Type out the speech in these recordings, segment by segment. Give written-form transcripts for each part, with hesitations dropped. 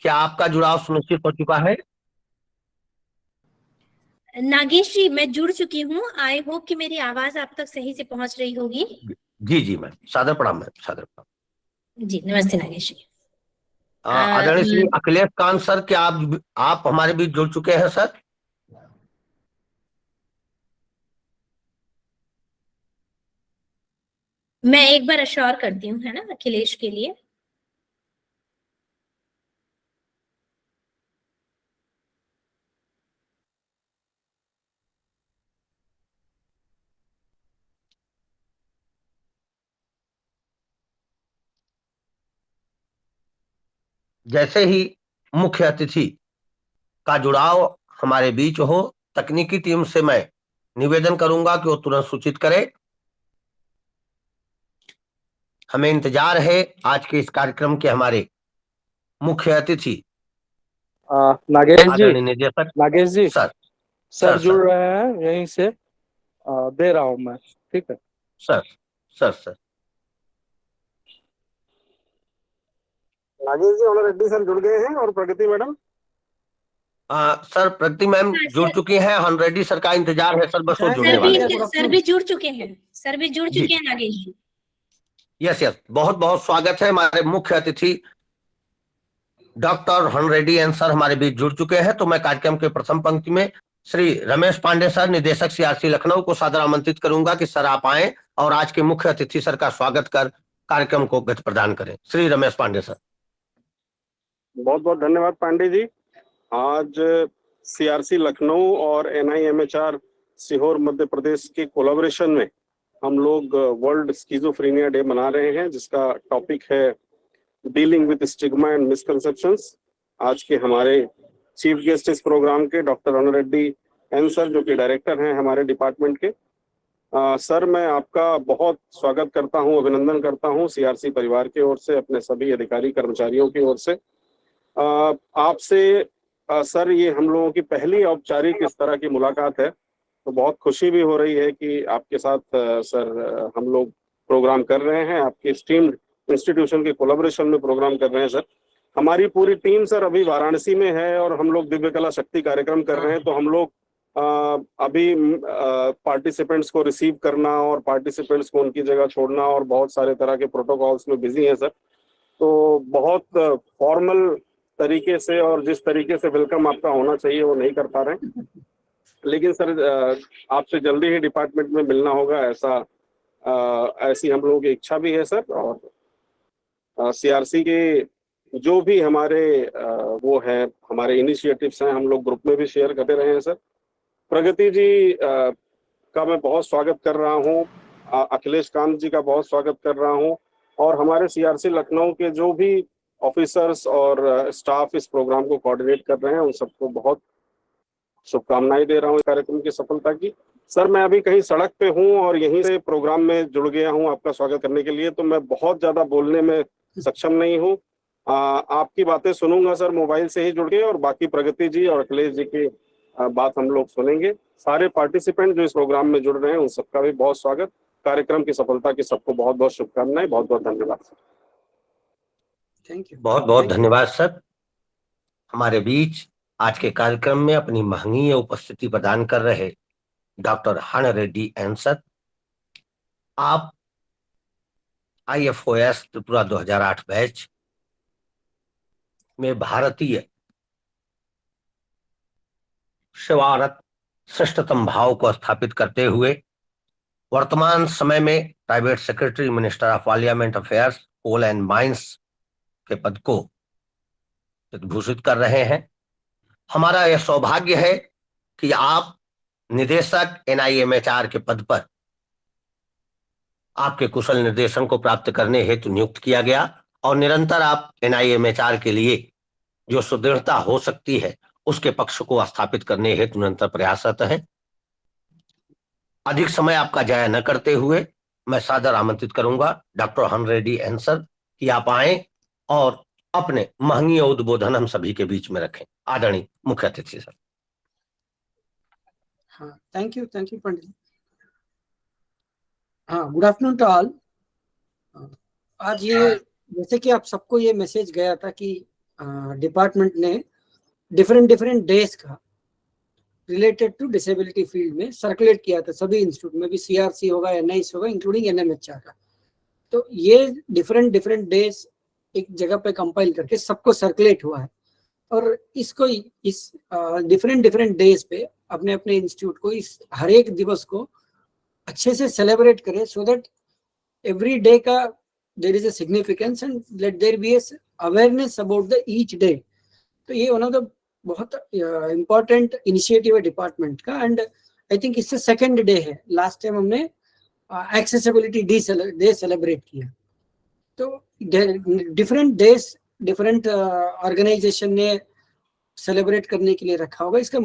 क्या आपका जुड़ाव सुनिश्चित हो चुका है? नागेश जी, मैं जुड़ चुकी हूँ। आई होप कि मेरी आवाज आप तक सही से पहुंच रही होगी। जी जी मैम, सादर प्रणाम मैम, सादर प्रणाम। जी नमस्ते नागेश जी। आदरणीय श्री अखिलेश कांत सर, क्या आप हमारे बीच जुड़ चुके हैं सर? मैं एक बार अश्योर करती हूँ, है ना, अखिलेश के लिए। जैसे ही मुख्य अतिथि का जुड़ाव हमारे बीच हो, तकनीकी टीम से मैं निवेदन करूंगा कि वो तुरंत सूचित करे। हमें इंतजार है आज के इस कार्यक्रम के हमारे मुख्य अतिथि नागेश जी, आदरणीय निदेशक। नागेश जी, सर सर सर जुड़ सर रहे हैं यहीं से। दे रहा हूं मैं। ठीक है सर सर सर नागेश जी, ऑनर रेड्डी सर जुड़ गए हैं और प्रगति मैडम। सर प्रगति मैम हाँ जुड़ सर, चुकी हैं। ऑलरेडी सर का इंतजार है सर, बस वो जुड़ने वाले हैं। सर भी जुड़ चुके हैं। सर भी जुड़ जी चुके हैं नागेश जी। यस यस, बहुत बहुत स्वागत है। हमारे मुख्य अतिथि डॉक्टर हनरेड्डी एन सर हमारे बीच जुड़ चुके हैं। तो मैं कार्यक्रम के प्रथम पंक्ति में श्री रमेश पांडे सर, निदेशक सीआरसी लखनऊ को सादर आमंत्रित करूंगा कि सर आप आए और आज के मुख्य अतिथि सर का स्वागत कर कार्यक्रम को गति प्रदान करें। श्री रमेश पांडे सर। बहुत बहुत धन्यवाद पांडे जी। आज सीआरसी लखनऊ और एनआईएमएचआर सीहोर मध्य प्रदेश के कोलैबोरेशन में हम लोग वर्ल्ड स्किज़ोफ्रेनिया डे मना रहे हैं, जिसका टॉपिक है dealing with stigma and misconceptions. आज के हमारे चीफ गेस्ट इस प्रोग्राम के डॉक्टर हनरेड्डी एन सर, जो कि डायरेक्टर हैं हमारे डिपार्टमेंट के। सर, मैं आपका बहुत स्वागत करता हूं, अभिनंदन करता हूं सीआरसी परिवार की ओर से, अपने सभी अधिकारी कर्मचारियों की ओर से। आपसे सर, ये हम लोगों की पहली औपचारिक इस तरह की मुलाकात है, तो बहुत खुशी भी हो रही है कि आपके साथ सर हम लोग प्रोग्राम कर रहे हैं, आपके स्टीम्ड इंस्टीट्यूशन के कोलैबोरेशन में प्रोग्राम कर रहे हैं सर। हमारी पूरी टीम सर अभी वाराणसी में है और हम लोग दिव्य कला शक्ति कार्यक्रम कर रहे हैं। तो हम लोग अभी पार्टिसिपेंट्स को रिसीव करना और पार्टिसिपेंट्स को उनकी जगह छोड़ना और बहुत सारे तरह के प्रोटोकॉल्स में बिजी हैं सर। तो बहुत फॉर्मल तरीके से और जिस तरीके से वेलकम आपका होना चाहिए वो नहीं कर पा रहे हैं, लेकिन सर आपसे जल्दी ही डिपार्टमेंट में मिलना होगा, ऐसी हम लोगों की इच्छा भी है सर। और सीआरसी के जो भी हमारे वो है, हमारे इनिशिएटिव्स हैं, हम लोग ग्रुप में भी शेयर करते रहे हैं सर। प्रगति जी का मैं बहुत स्वागत कर रहा हूँ, अखिलेश कांत जी का बहुत स्वागत कर रहा हूँ, और हमारे सीआरसी लखनऊ के जो भी ऑफिसर्स और स्टाफ इस प्रोग्राम को कोऑर्डिनेट कर रहे हैं, उन सबको बहुत शुभकामनाएं दे रहा हूँ इस कार्यक्रम की सफलता की। सर, मैं अभी कहीं सड़क पे हूँ और यहीं से प्रोग्राम में जुड़ गया हूँ आपका स्वागत करने के लिए, तो मैं बहुत ज्यादा बोलने में सक्षम नहीं हूँ। आपकी बातें सुनूंगा सर, मोबाइल से ही जुड़ के, और बाकी प्रगति जी और अखिलेश जी की बात हम लोग सुनेंगे। सारे पार्टिसिपेंट जो इस प्रोग्राम में जुड़ रहे हैं उन सबका भी बहुत स्वागत। कार्यक्रम की सफलता की सबको बहुत बहुत शुभकामनाएं। बहुत बहुत धन्यवाद सर। Thank you. बहुत बहुत धन्यवाद सर। हमारे बीच आज के कार्यक्रम में अपनी महनीय उपस्थिति प्रदान कर रहे डॉक्टर हनरेड्डी एन सर। आप IFOS त्रिपुरा 2008 बैच में भारतीय सेवारत श्रेष्ठतम भाव को स्थापित करते हुए वर्तमान समय में private secretary, minister of parliament affairs, coal and mines के पद को भूषित कर रहे हैं। हमारा यह सौभाग्य है कि आप निदेशक NIMHR के पद पर आपके कुशल निर्देशन को प्राप्त करने हेतु नियुक्त किया गया और निरंतर आप NIMHR के लिए जो सुदृढ़ता हो सकती है उसके पक्ष को स्थापित करने हेतु निरंतर प्रयासरत है। अधिक समय आपका जाया न करते हुए मैं सादर आमंत्रित करूंगा डॉक्टर हनरेड्डी एन सर कि आप आए और अपने महनीय उद्बोधन हम सभी के बीच में रखें। आदरणीय मुख्य अतिथि सर। हाँ, थैंक यू पंडित जी। हाँ, गुड आफ्टरनून टू ऑल। आज ये जैसे कि आप सबको ये मैसेज गया था कि डिपार्टमेंट ने डिफरेंट डिफरेंट डेज का रिलेटेड टू डिसेबिलिटी फील्ड में सर्कुलेट किया था, सभी इंस्टीट्यूट में भी, सीआरसी होगा, एनआईएस होगा, इंक्लूडिंग एनएमएचआर का। तो ये डिफरेंट डिफरेंट डेज एक जगह पे कंपाइल करके सबको सर्कुलेट हुआ है, और इसको इस डिफरेंट डिफरेंट डेज पे अपने अपने इंस्टीट्यूट को इस हर एक दिवस को अच्छे से सेलिब्रेट करें, सो दैट एवरी डे का there is a significance and let there be awareness about the each day. तो ये वन ऑफ द बहुत इम्पोर्टेंट इनिशिएटिव है डिपार्टमेंट का, एंड आई थिंक इससे सेकेंड डे है। लास्ट टाइम हमने एक्सेसिबिलिटी डे सेलिब्रेट किया। तो डिफरेंट डेज डिफरेंट ऑर्गेनाइजेशन ने सेलिब्रेट करने के लिए रखा होगा। इसका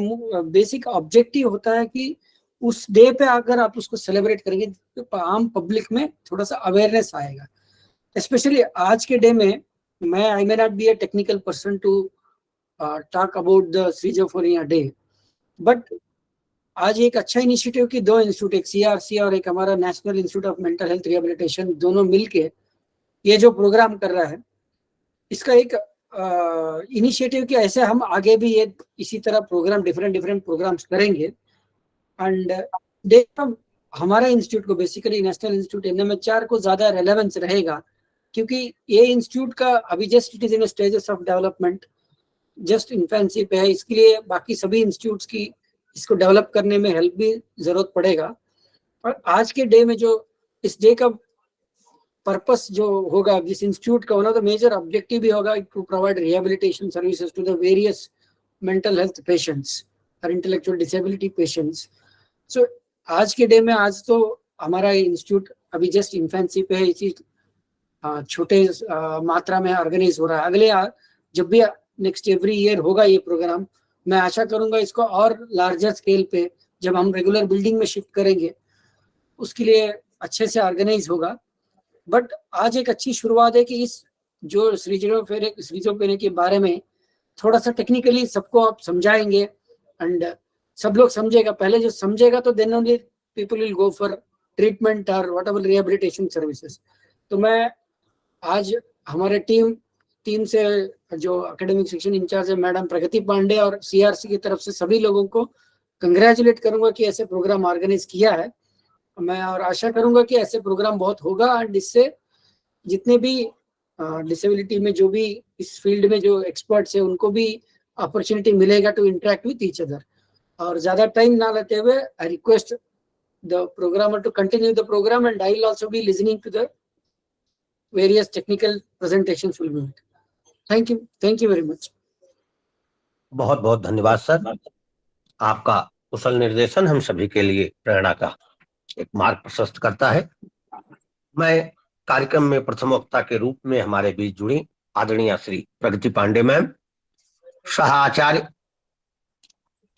बेसिक ऑब्जेक्टिव होता है कि उस डे पे अगर आप उसको सेलिब्रेट करेंगे तो आम पब्लिक में थोड़ा सा अवेयरनेस आएगा। स्पेशली आज के डे में मैं I may not be a technical person to talk about the schizophrenia day, but आज एक अच्छा इनिशिएटिव की दो इंस्टीट्यूट, एक सीआरसी और एक हमारा national institute of mental health rehabilitation, दोनों मिलके ये जो प्रोग्राम कर रहा है, इसका एक इनिशिएटिव कि ऐसे हम आगे भी ये इसी तरह प्रोग्राम डिफरेंट प्रोग्राम्स करेंगे। एंड हमारा इंस्टीट्यूट को बेसिकली नेशनल इंस्टीट्यूट एनएमएचआर को ज्यादा रेलेवेंस रहेगा, क्योंकि ये इंस्टीट्यूट का अभी just it is in stages of development, just infancy पे है। इसके लिए बाकी सभी इंस्टीट्यूट्स की इसको डेवलप करने में हेल्प भी जरूरत पड़ेगा। और आज के डे में जो इस डे का पर्पस जो होगा, जिस इंस्टीट्यूट का one of the major objective भी होगा to provide rehabilitation services to the various mental health patients और इंटेलेक्चुअल डिसेबिलिटी पेशेंट्स। सो आज के डे में, आज तो हमारा इंस्टीट्यूट अभी जस्ट इन्फेंसी पे है, इसी छोटे मात्रा में ऑर्गेनाइज हो रहा है। अगले जब भी नेक्स्ट एवरी ईयर होगा ये प्रोग्राम, मैं आशा करूंगा इसको और लार्जर स्केल पे जब हम रेगुलर बिल्डिंग में शिफ्ट करेंगे उसके लिए अच्छे से ऑर्गेनाइज होगा। बट आज एक अच्छी शुरुआत है कि इस जो स्किज़ोफ्रेनिया के बारे में थोड़ा सा टेक्निकली सबको आप समझाएंगे एंड सब लोग समझेगा। पहले जो समझेगा तो then only people will go for treatment और व्हाटएवर रिहेबिलिटेशन सर्विसेज। तो मैं आज हमारे टीम से जो एकेडमिक सेक्शन इंचार्ज है मैडम प्रगति पांडे और सीआरसी की तरफ से सभी लोगों को कंग्रेचुलेट करूंगा कि ऐसे प्रोग्राम ऑर्गेनाइज किया है। मैं और आशा करूंगा कि ऐसे प्रोग्राम बहुत होगा, एंड इससे जितने भी डिसेबिलिटी में जो भी इस फील्ड में जो एक्सपर्ट्स है उनको भी अपॉर्चुनिटी मिलेगा to interact with each other. और ज्यादा टाइम ना लेते हुए I request the programmer to continue the programme, and I will also be listening to the various technical presentations will be made. Thank you very much. बहुत बहुत धन्यवाद sir. आपका कुशल निर्देशन हम सभी के लिए प्रेरणा का एक मार्ग प्रशस्त करता है। मैं कार्यक्रम में प्रथम वक्ता के रूप में हमारे बीच जुड़ी आदरणीय श्री प्रगति पांडे मैम, सह आचार्य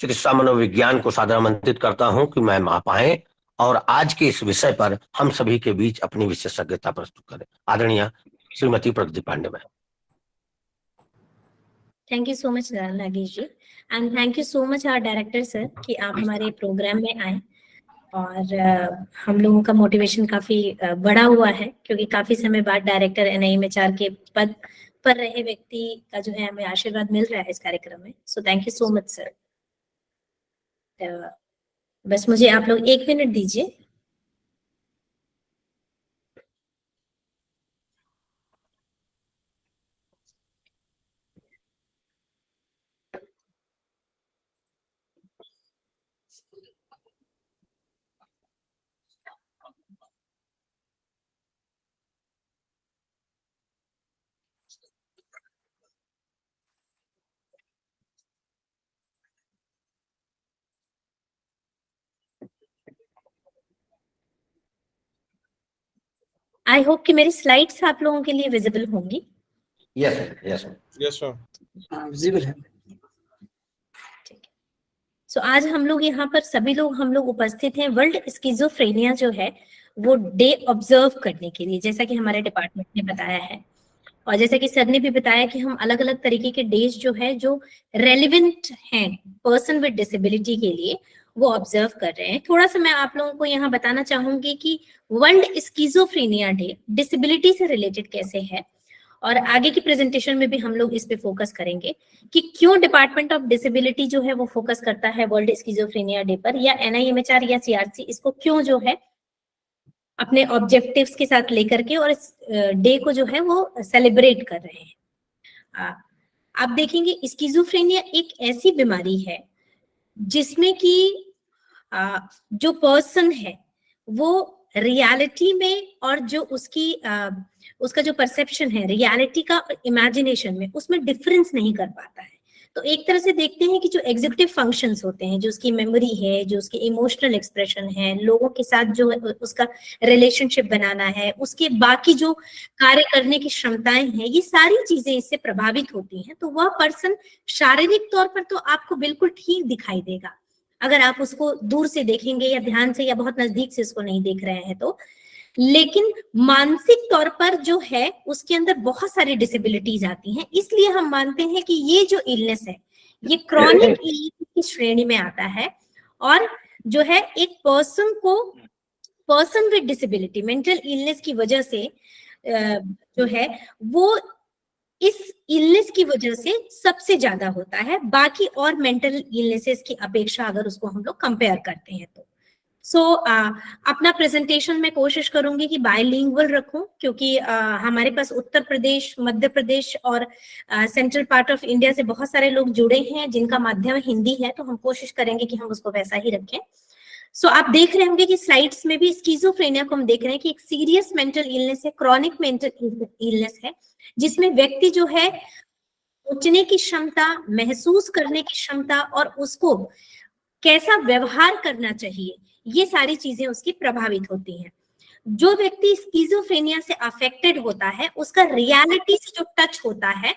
चिकित्सा मनोविज्ञान को सादर आमंत्रित करता हूं कि मैम आप आए और आज के इस विषय पर हम सभी के बीच अपनी विशेषज्ञता प्रस्तुत करें। आदरणीय Shrimati Pragati Pandey ma'am. Thank you so much Nagesh ji, and thank you so much our director sir कि आप हमारे प्रोग्राम में आए। और हम लोगों का मोटिवेशन काफी बड़ा हुआ है, क्योंकि काफी समय बाद डायरेक्टर एनआईएमएचआर के पद पर रहे व्यक्ति का जो है हमें आशीर्वाद मिल रहा है इस कार्यक्रम में। So thank you so much sir. बस मुझे आप लोग 1 मिनट दीजिए। आई होप कि मेरी स्लाइड्स आप लोगों के लिए विजिबल होंगी। यस विजिबल है। सो आज हम लोग यहाँ पर सभी लोग हम लोग उपस्थित हैं वर्ल्ड स्किज़ोफ्रेनिया जो है वो डे ऑब्जर्व करने के लिए, जैसा कि हमारे डिपार्टमेंट ने बताया है। और जैसा कि सर ने भी बताया कि हम अलग अलग तरीके के डेज जो है जो रेलिवेंट हैं पर्सन विद डिसेबिलिटी के लिए वो ऑब्जर्व कर रहे हैं। थोड़ा सा मैं आप लोगों को यहाँ बताना चाहूंगी कि वर्ल्ड स्किज़ोफ्रेनिया डे डिसेबिलिटी से रिलेटेड कैसे है और आगे की प्रेजेंटेशन में भी हम लोग इस पे फोकस करेंगे कि क्यों डिपार्टमेंट ऑफ डिसेबिलिटी जो है वो फोकस करता है वर्ल्ड स्किज़ोफ्रेनिया डे पर, या NIMHR या CRC इसको क्यों जो है अपने ऑब्जेक्टिव्स के साथ लेकर के और इस डे को जो है वो सेलिब्रेट कर रहे हैं। आप देखेंगे स्किज़ोफ्रेनिया एक ऐसी बीमारी है जिसमें कि जो पर्सन है वो रियलिटी में और जो उसकी उसका जो परसेप्शन है रियलिटी का और इमेजिनेशन में, उसमें डिफरेंस नहीं कर पाता है। तो एक तरह से देखते हैं कि जो एग्जीक्यूटिव फंक्शंस होते हैं, जो उसकी मेमोरी है, जो उसकी इमोशनल एक्सप्रेशन है, लोगों के साथ जो उसका रिलेशनशिप बनाना है, उसके बाकी जो कार्य करने की क्षमताएं हैं, ये सारी चीजें इससे प्रभावित होती हैं। तो वह पर्सन शारीरिक तौर पर तो आपको बिल्कुल ठीक दिखाई देगा अगर आप उसको दूर से देखेंगे या ध्यान से या बहुत नजदीक से उसको नहीं देख रहे हैं तो, लेकिन मानसिक तौर पर जो है उसके अंदर बहुत सारी डिसेबिलिटीज आती हैं। इसलिए हम मानते हैं कि ये जो इलनेस है ये क्रॉनिक इलनेस की श्रेणी में आता है और जो है एक person with disability mental illness की वजह से जो है वो इस इलनेस की वजह से सबसे ज्यादा होता है बाकी और मेंटल इलनेसेस की अपेक्षा, अगर उसको हम लोग कंपेयर करते हैं तो। अपना प्रेजेंटेशन में कोशिश करूंगी कि बायलिंगुअल रखूं, क्योंकि हमारे पास उत्तर प्रदेश, मध्य प्रदेश और सेंट्रल पार्ट ऑफ इंडिया से बहुत सारे लोग जुड़े हैं जिनका माध्यम हिंदी है, तो हम कोशिश करेंगे कि हम उसको वैसा ही रखें। आप देख रहे होंगे कि स्लाइड्स में भी स्किज़ोफ्रेनिया को हम देख रहे हैं कि एक सीरियस मेंटल इलनेस है, क्रॉनिक मेंटल इलनेस है, जिसमें व्यक्ति जो है सोचने की क्षमता, महसूस करने की क्षमता और उसको कैसा व्यवहार करना चाहिए, ये सारी चीजें उसकी प्रभावित होती हैं। जो व्यक्ति स्किज़ोफ्रेनिया से अफेक्टेड होता है उसका रियलिटी से जो टच होता है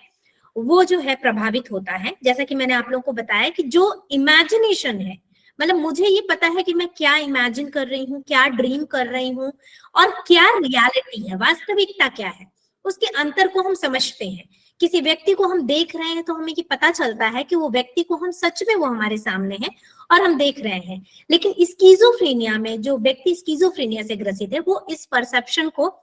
वो जो है प्रभावित होता है। जैसा कि मैंने आप लोगों को बताया कि जो इमेजिनेशन है, मतलब मुझे ये पता है कि मैं क्या इमेजिन कर रही हूँ, क्या ड्रीम कर रही हूँ और क्या रियलिटी है, वास्तविकता क्या है, उसके अंतर को हम समझते हैं। किसी व्यक्ति को हम देख रहे हैं तो हमें ये पता चलता है कि वो व्यक्ति को हम सच में वो हमारे सामने है और हम देख रहे हैं। लेकिन स्किज़ोफ्रेनिया में जो व्यक्ति स्किज़ोफ्रेनिया से ग्रसित है वो इस परसेप्शन को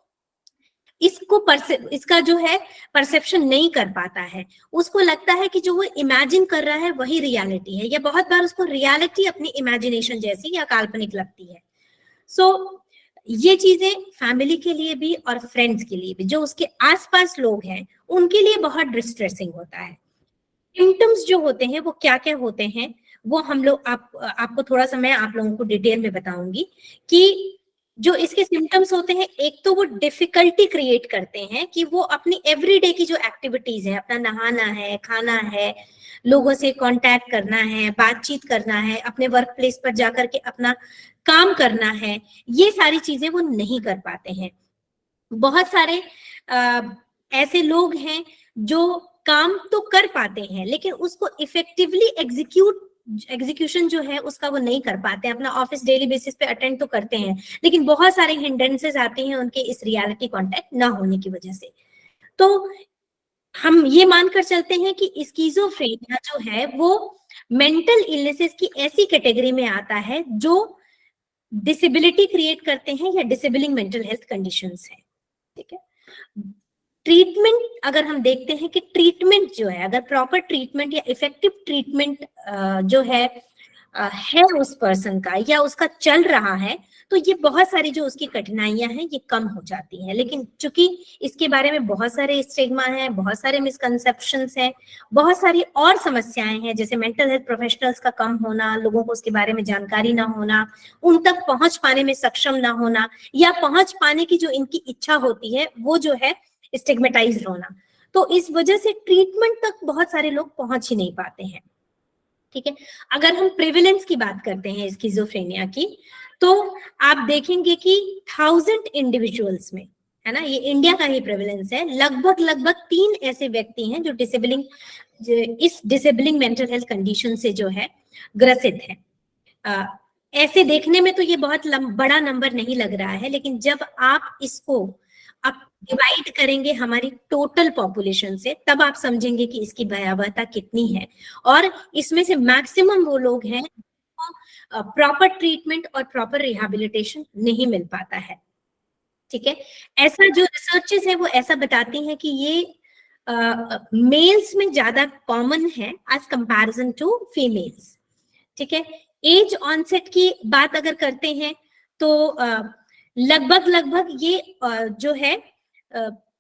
इसका जो है परसेप्शन नहीं कर पाता है। उसको लगता है कि जो वो इमेजिन कर रहा है वही रियलिटी है, या बहुत बार उसको रियलिटी अपनी इमेजिनेशन जैसी या काल्पनिक लगती है। ये चीजें फैमिली के लिए भी और फ्रेंड्स के लिए भी, जो उसके आसपास लोग हैं उनके लिए बहुत डिस्ट्रेसिंग होता है। सिम्टम्स जो होते हैं वो क्या क्या होते हैं वो हम लोग आपको थोड़ा सा मैं आप लोगों को डिटेल में बताऊंगी कि जो इसके सिम्टम्स होते हैं, एक तो वो डिफिकल्टी क्रिएट करते हैं कि वो अपनी एवरीडे की जो एक्टिविटीज है, अपना नहाना है, खाना है, लोगों से कांटेक्ट करना है, बातचीत करना है, अपने वर्क प्लेस पर जाकर के अपना काम करना है, ये सारी चीजें वो नहीं कर पाते हैं। बहुत सारे ऐसे लोग हैं जो काम तो कर पाते हैं लेकिन उसको इफेक्टिवली एग्जीक्यूशन जो है उसका वो नहीं कर पाते हैं। अपना ऑफिस डेली बेसिस पे अटेंड तो करते हैं लेकिन बहुत सारे हिंड्रेंसेस आते हैं उनके इस रियलिटी कांटेक्ट ना होने की वजह से। तो हम ये मानकर चलते हैं कि स्किज़ोफ्रेनिया जो है वो मेंटल इलनेसेस की ऐसी कैटेगरी में आता है जो डिसेबिलिटी क्रिएट करते हैं या डिसेबलिंग मेंटल हेल्थ कंडीशंस है। ठीक है, ट्रीटमेंट अगर हम देखते हैं कि ट्रीटमेंट जो है, अगर प्रॉपर ट्रीटमेंट या इफेक्टिव ट्रीटमेंट जो है उस पर्सन का या उसका चल रहा है तो ये बहुत सारी जो उसकी कठिनाइयां हैं ये कम हो जाती हैं। लेकिन चूंकि इसके बारे में बहुत सारे स्टिग्मा हैं, बहुत सारे मिसकंसेप्शंस हैं, बहुत सारी और समस्याएं हैं, जैसे मेंटल हेल्थ प्रोफेशनल्स का कम होना, लोगों को उसके बारे में जानकारी ना होना, उन तक पहुंच पाने में सक्षम ना होना, या पहुंच पाने की जो इनकी इच्छा होती है वो जो है स्टिग्मेटाइज्ड होना। तो इस वजह से ट्रीटमेंट तक बहुत सारे लोग पहुंच ही नहीं पाते हैं। ठीक है, अगर हम प्रेवलेंस की बात करते हैं स्किज़ोफ्रेनिया की तो आप देखेंगे कि 1000 इंडिविजुअल्स में, है ना, ये इंडिया का ही प्रेवलेंस है, लगभग 3 ऐसे व्यक्ति हैं जो इस डिसेबलिंग मेंटल हेल्थ कंडीशन से जो है ग्रसित है। ऐसे देखने में तो ये बहुत बड़ा नंबर नहीं लग रहा है, लेकिन जब आप इसको डिवाइड करेंगे हमारी टोटल पॉपुलेशन से तब आप समझेंगे कि इसकी भयावहता कितनी है। और इसमें से मैक्सिमम वो लोग हैं प्रॉपर ट्रीटमेंट और प्रॉपर रिहैबिलिटेशन नहीं मिल पाता है। ठीक है, ऐसा जो रिसर्चेस है वो ऐसा बताती हैं कि ये मेल्स में ज्यादा कॉमन है एज कंपैरिजन टू फीमेल्स। ठीक है, एज ऑनसेट की बात अगर करते हैं तो लगभग ये जो है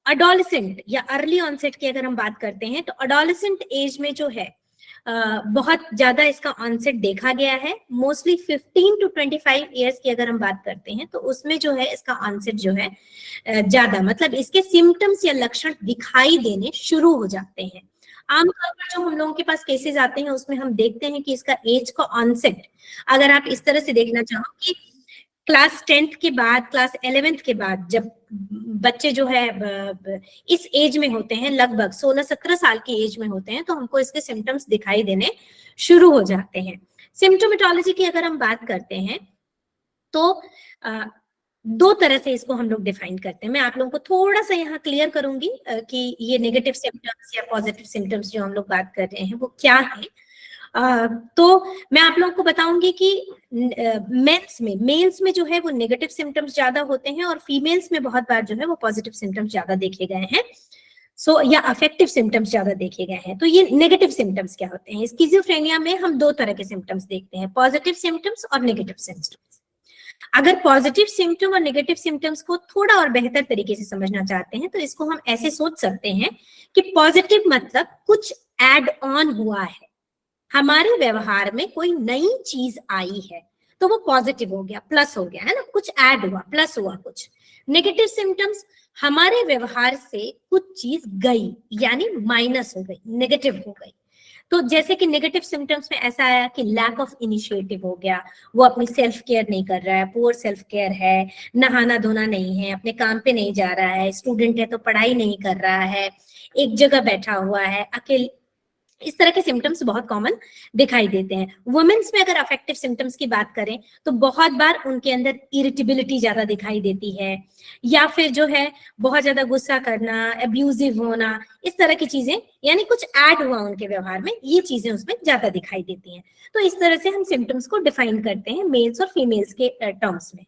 अडोलेसेंट या अर्ली ऑनसेट की अगर हम बात करते हैं तो अडोलेसेंट एज में जो है बहुत ज्यादा इसका ऑनसेट देखा गया है। मोस्टली 15 to 25 इयर्स की अगर हम बात करते हैं तो उसमें जो है इसका ऑनसेट जो है ज्यादा, मतलब इसके सिम्टम्स या लक्षण दिखाई देने शुरू हो जाते हैं। आमतौर पर जो हम लोगों के पास केसेस आते हैं उसमें हम देखते हैं कि इसका एज का ऑनसेट अगर आप इस तरह से देखना चाहो कि क्लास 10th के बाद, क्लास 11th के बाद, जब बच्चे जो है इस एज में होते हैं, लगभग 16-17 साल की एज में होते हैं, तो हमको इसके सिम्टम्स दिखाई देने शुरू हो जाते हैं। सिम्टोमेटोलॉजी की अगर हम बात करते हैं तो दो तरह से इसको हम लोग डिफाइन करते हैं। मैं आप लोगों को थोड़ा सा यहाँ क्लियर करूंगी कि ये नेगेटिव सिम्टम्स या पॉजिटिव सिम्टम्स जो हम लोग बात कर रहे हैं वो क्या है। तो मैं आप लोगों को बताऊंगी कि मेल्स में जो है वो नेगेटिव सिम्टम्स ज्यादा होते हैं और फीमेल्स में बहुत बार जो है वो पॉजिटिव सिम्टम्स ज्यादा देखे गए हैं। या अफेक्टिव सिम्टम्स ज्यादा देखे गए हैं। तो ये नेगेटिव सिम्टम्स क्या होते हैं? स्किज़ोफ्रेनिया में हम दो तरह के सिम्टम्स देखते हैं, पॉजिटिव सिम्टम्स और नेगेटिव सिम्टम्स। अगर पॉजिटिव सिम्टम और नेगेटिव सिम्टम्स को थोड़ा और बेहतर तरीके से समझना चाहते हैं तो इसको हम ऐसे सोच सकते हैं कि पॉजिटिव मतलब कुछ एड ऑन हुआ है, हमारे व्यवहार में कोई नई चीज आई है तो वो पॉजिटिव हो गया, प्लस हो गया, है ना, कुछ ऐड हुआ, प्लस हुआ कुछ। नेगेटिव सिम्टम्स हमारे व्यवहार से कुछ चीज गई यानी माइनस हो गई, नेगेटिव हो गई। तो जैसे कि नेगेटिव सिम्टम्स में ऐसा आया कि लैक ऑफ इनिशिएटिव हो गया, वो अपनी सेल्फ केयर नहीं कर रहा है, पुअर सेल्फ केयर है, नहाना धोना नहीं है, अपने काम पे नहीं जा रहा है, स्टूडेंट है तो पढ़ाई नहीं कर रहा है, एक जगह बैठा हुआ है, अकेले, इस तरह के सिम्टम्स बहुत कॉमन दिखाई देते हैं। वुमेन्स में अगर अफेक्टिव सिम्टम्स की बात करें तो बहुत बार उनके अंदर इरिटेबिलिटी ज्यादा दिखाई देती है, या फिर जो है बहुत ज्यादा गुस्सा करना, अब्यूजिव होना, इस तरह की चीजें, यानी कुछ ऐड हुआ उनके व्यवहार में, ये चीजें उसमें ज्यादा दिखाई देती हैं। तो इस तरह से हम सिम्टम्स को डिफाइन करते हैं मेल्स और फीमेल्स के टर्म्स में।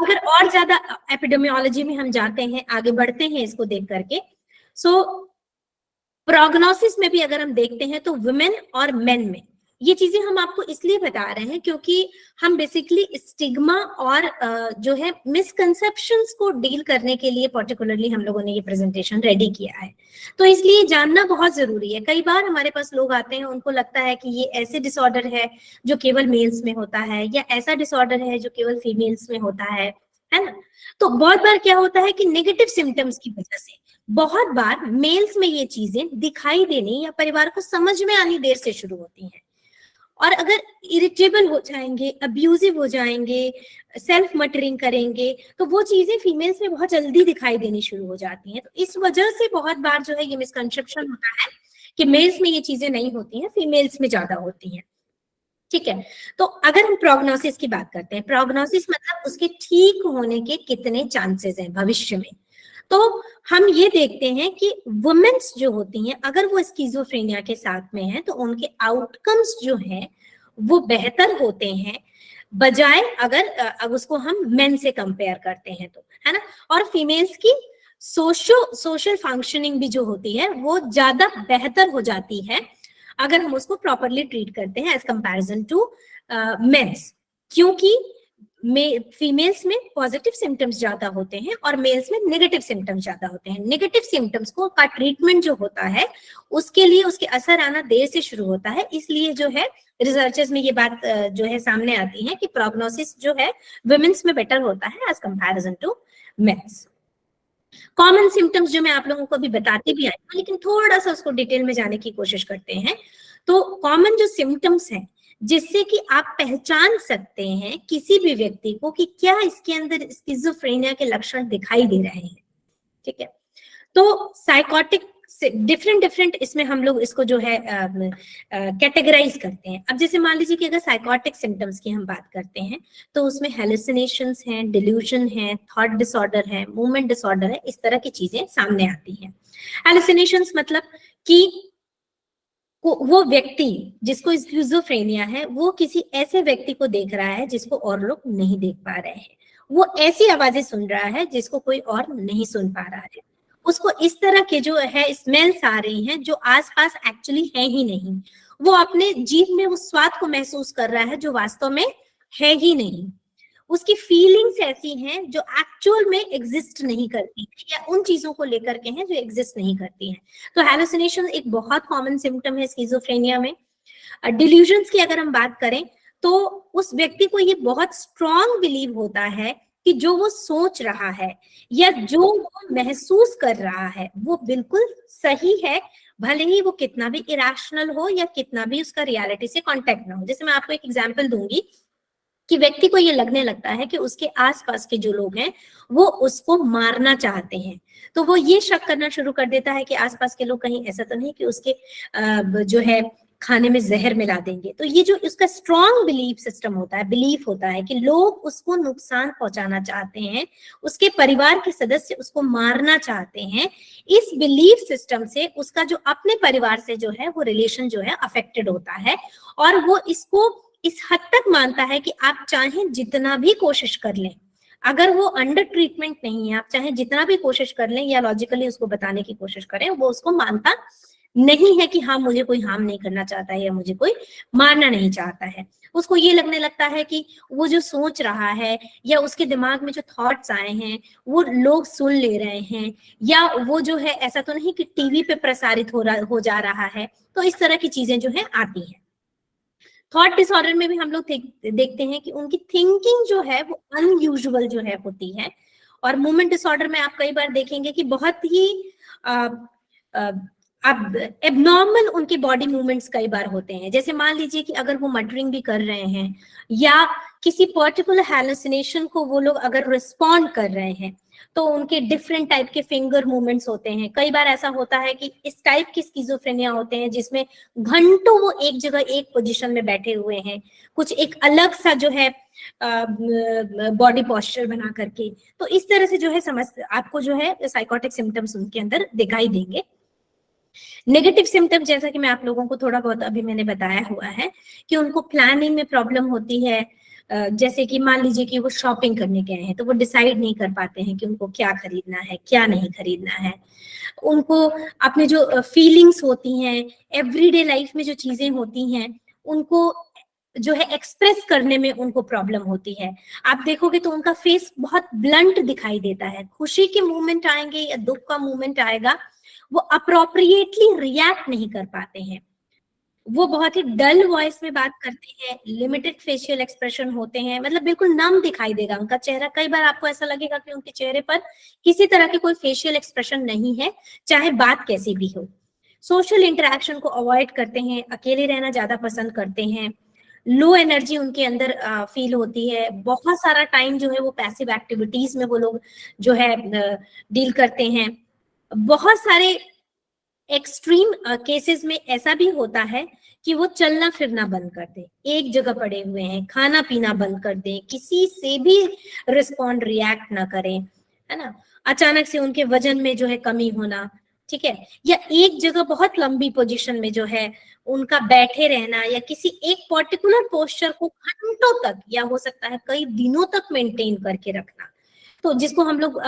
अगर और ज्यादा एपिडेमियोलॉजी में हम जाते हैं, आगे बढ़ते हैं इसको देख करके, सो प्रोग्नोसिस में भी अगर हम देखते हैं तो वुमेन और मेन में ये चीजें हम आपको इसलिए बता रहे हैं क्योंकि हम बेसिकली स्टिग्मा और जो है मिसकंसेप्शंस को डील करने के लिए पर्टिकुलरली हम लोगों ने ये प्रेजेंटेशन रेडी किया है। तो इसलिए जानना बहुत जरूरी है। कई बार हमारे पास लोग आते हैं, उनको लगता है कि ये ऐसे डिसऑर्डर है जो केवल मेल्स में होता है, या ऐसा डिसऑर्डर है जो केवल फीमेल्स में होता है ना। तो बहुत बार क्या होता है कि नेगेटिव सिम्टम्स की वजह से बहुत बार मेल्स में ये चीजें दिखाई देनी या परिवार को समझ में आनी देर से शुरू होती हैं, और अगर इरिटेबल हो जाएंगे, अब्यूजिव हो जाएंगे, सेल्फ मटरिंग करेंगे, तो वो चीजें फीमेल्स में बहुत जल्दी दिखाई देनी शुरू हो जाती हैं। तो इस वजह से बहुत बार जो है ये मिसकंसेप्शन होता है कि मेल्स में ये चीजें नहीं होती हैं, फीमेल्स में ज्यादा होती हैं। ठीक है, तो अगर हम प्रोग्नोसिस की बात करते हैं, प्रोग्नोसिस मतलब उसके ठीक होने के कितने चांसेस हैं भविष्य में, तो हम ये देखते हैं कि वुमेन्स जो होती हैं अगर वो स्किज़ोफ्रेनिया के साथ में हैं तो उनके आउटकम्स जो हैं वो बेहतर होते हैं बजाय अगर उसको हम मेन से कंपेयर करते हैं तो, है ना। और फीमेल्स की सोशल फंक्शनिंग भी जो होती है वो ज्यादा बेहतर हो जाती है अगर हम उसको प्रॉपरली ट्रीट करते हैं एज कंपैरिजन टू मेंस, क्योंकि फीमेल्स में पॉजिटिव सिम्टम्स ज्यादा होते हैं और मेल्स में नेगेटिव सिम्टम्स ज्यादा होते हैं। नेगेटिव सिम्टम्स को का ट्रीटमेंट जो होता है उसके लिए उसके असर आना देर से शुरू होता है, इसलिए जो है रिसर्चेस में ये बात जो है सामने आती है कि प्रोग्नोसिस जो है वुमेन्स में बेटर होता है as comparison to mens. Common symptoms जो मैं आप लोगों को अभी बताती भी आई हूँ, लेकिन थोड़ा सा उसको डिटेल में जाने की कोशिश करते हैं। तो कॉमन जो सिम्टम्स हैं जिससे कि आप पहचान सकते हैं किसी भी व्यक्ति को कि क्या इसके अंदर स्किज़ोफ्रेनिया के लक्षण दिखाई दे रहे हैं, ठीक है। तो साइकोटिक डिफरेंट इसमें हम लोग इसको जो है कैटेगराइज करते हैं। अब जैसे मान लीजिए कि अगर साइकोटिक सिम्टम्स की हम बात करते हैं तो उसमें हेलुसिनेशंस हैं, डिल्यूजन है, थॉट डिसऑर्डर है, मूवमेंट डिसऑर्डर है, इस तरह की चीजें सामने आती हैं। हेलुसिनेशंस मतलब कि वो व्यक्ति जिसको स्किज़ोफ्रेनिया है वो किसी ऐसे व्यक्ति को देख रहा है जिसको और लोग नहीं देख पा रहे हैं, वो ऐसी आवाजें सुन रहा है जिसको कोई और नहीं सुन पा रहा है। उसको इस तरह के जो है स्मेल्स आ रही हैं जो आसपास एक्चुअली है ही नहीं। वो अपने जीभ में उस स्वाद को महसूस कर रहा है जो वास्तव में है ही नहीं। उसकी फीलिंग्स ऐसी हैं जो एक्चुअल में एग्जिस्ट नहीं करती है या उन चीजों को लेकर के हैं जो एग्जिस्ट नहीं करती हैं। तो हैलुसिनेशन एक बहुत कॉमन सिम्टम है स्किज़ोफ्रेनिया में। डिल्यूजन्स की अगर हम बात करें तो उस व्यक्ति को ये बहुत स्ट्रॉन्ग बिलीव होता है कि जो वो सोच रहा है या जो वो महसूस कर रहा है वो बिल्कुल सही है, भले ही वो कितना भी इरेशनल हो या कितना भी उसका रियलिटी से कांटेक्ट ना हो। जैसे मैं आपको एक एग्जांपल दूंगी कि व्यक्ति को ये लगने लगता है कि उसके आसपास के जो लोग हैं वो उसको मारना चाहते हैं, तो वो ये शक करना शुरू कर देता है कि आसपास के लोग कहीं ऐसा तो नहीं कि उसके जो है खाने में जहर मिला देंगे। तो ये जो उसका स्ट्रॉन्ग बिलीफ सिस्टम होता है, बिलीफ होता है कि लोग उसको नुकसान पहुंचाना चाहते हैं, उसके परिवार के सदस्य उसको मारना चाहते हैं, इस बिलीफ सिस्टम से उसका जो अपने परिवार से जो है वो रिलेशन जो है अफेक्टेड होता है। और वो इसको इस हद तक मानता है कि आप चाहें जितना भी कोशिश कर लें, अगर वो अंडर ट्रीटमेंट नहीं है, आप चाहे जितना भी कोशिश कर लें या लॉजिकली उसको बताने की कोशिश करें, वो उसको मानता नहीं है कि हाँ मुझे कोई हार्म नहीं करना चाहता है या मुझे कोई मारना नहीं चाहता है। उसको ये लगने लगता है कि वो जो सोच रहा है या उसके दिमाग में जो थॉट्स आए हैं वो लोग सुन ले रहे हैं, या वो जो है ऐसा तो नहीं कि टीवी पे प्रसारित हो जा रहा है। तो इस तरह की चीजें जो है आती हैं। थॉट डिसऑर्डर में भी हम लोग देखते हैं कि उनकी थिंकिंग जो है वो अनयूजुअल जो है होती है। और मूवमेंट डिसऑर्डर में आप कई बार देखेंगे कि बहुत ही अब एबनॉर्मल उनके बॉडी मूवमेंट्स कई बार होते हैं। जैसे मान लीजिए कि अगर वो मटरिंग भी कर रहे हैं या किसी पर्टिकुलर हैलुसिनेशन को वो लोग अगर रिस्पॉन्ड कर रहे हैं तो उनके डिफरेंट टाइप के फिंगर मूवमेंट्स होते हैं। कई बार ऐसा होता है कि इस टाइप की स्किज़ोफ्रेनिया होते हैं जिसमें घंटों वो एक जगह एक पोजीशन में बैठे हुए हैं, कुछ एक अलग सा जो है बॉडी पोस्चर बना करके। तो इस तरह से जो है आपको जो है साइकोटिक सिम्टम्स उनके अंदर दिखाई देंगे। नेगेटिव सिम्टम जैसा कि मैं आप लोगों को थोड़ा बहुत अभी मैंने बताया हुआ है कि उनको प्लानिंग में प्रॉब्लम होती है। जैसे कि मान लीजिए कि वो शॉपिंग करने गए हैं तो वो डिसाइड नहीं कर पाते हैं कि उनको क्या खरीदना है क्या नहीं खरीदना है। उनको अपने जो फीलिंग्स होती हैं, एवरीडे लाइफ में जो चीजें होती हैं, उनको जो है एक्सप्रेस करने में उनको प्रॉब्लम होती है। आप देखोगे तो उनका फेस बहुत ब्लंट दिखाई देता है। खुशी के मूवमेंट आएंगे या दुख का मूवमेंट आएगा, वो अप्रोप्रिएटली रिएक्ट नहीं कर पाते हैं। वो बहुत ही डल वॉइस में बात करते हैं, लिमिटेड फेशियल एक्सप्रेशन होते हैं, मतलब बिल्कुल नम दिखाई देगा उनका चेहरा। कई बार आपको ऐसा लगेगा कि उनके चेहरे पर किसी तरह के कोई फेशियल एक्सप्रेशन नहीं है, चाहे बात कैसी भी हो। सोशल इंटरेक्शन को अवॉइड करते हैं, अकेले रहना ज्यादा पसंद करते हैं, लो एनर्जी उनके अंदर फील होती है। बहुत सारा टाइम जो है वो पैसिव एक्टिविटीज में वो लोग जो है डील करते हैं। बहुत सारे एक्सट्रीम केसेस में ऐसा भी होता है कि वो चलना फिरना बंद कर दें, एक जगह पड़े हुए हैं, खाना पीना बंद कर दें, किसी से भी रिस्पॉन्ड रिएक्ट ना करें, है ना। अचानक से उनके वजन में जो है कमी होना, ठीक है, या एक जगह बहुत लंबी पोजीशन में जो है उनका बैठे रहना या किसी एक पर्टिकुलर पोस्चर को घंटों तक या हो सकता है कई दिनों तक मेंटेन करके रखना। तो जिसको हम लोग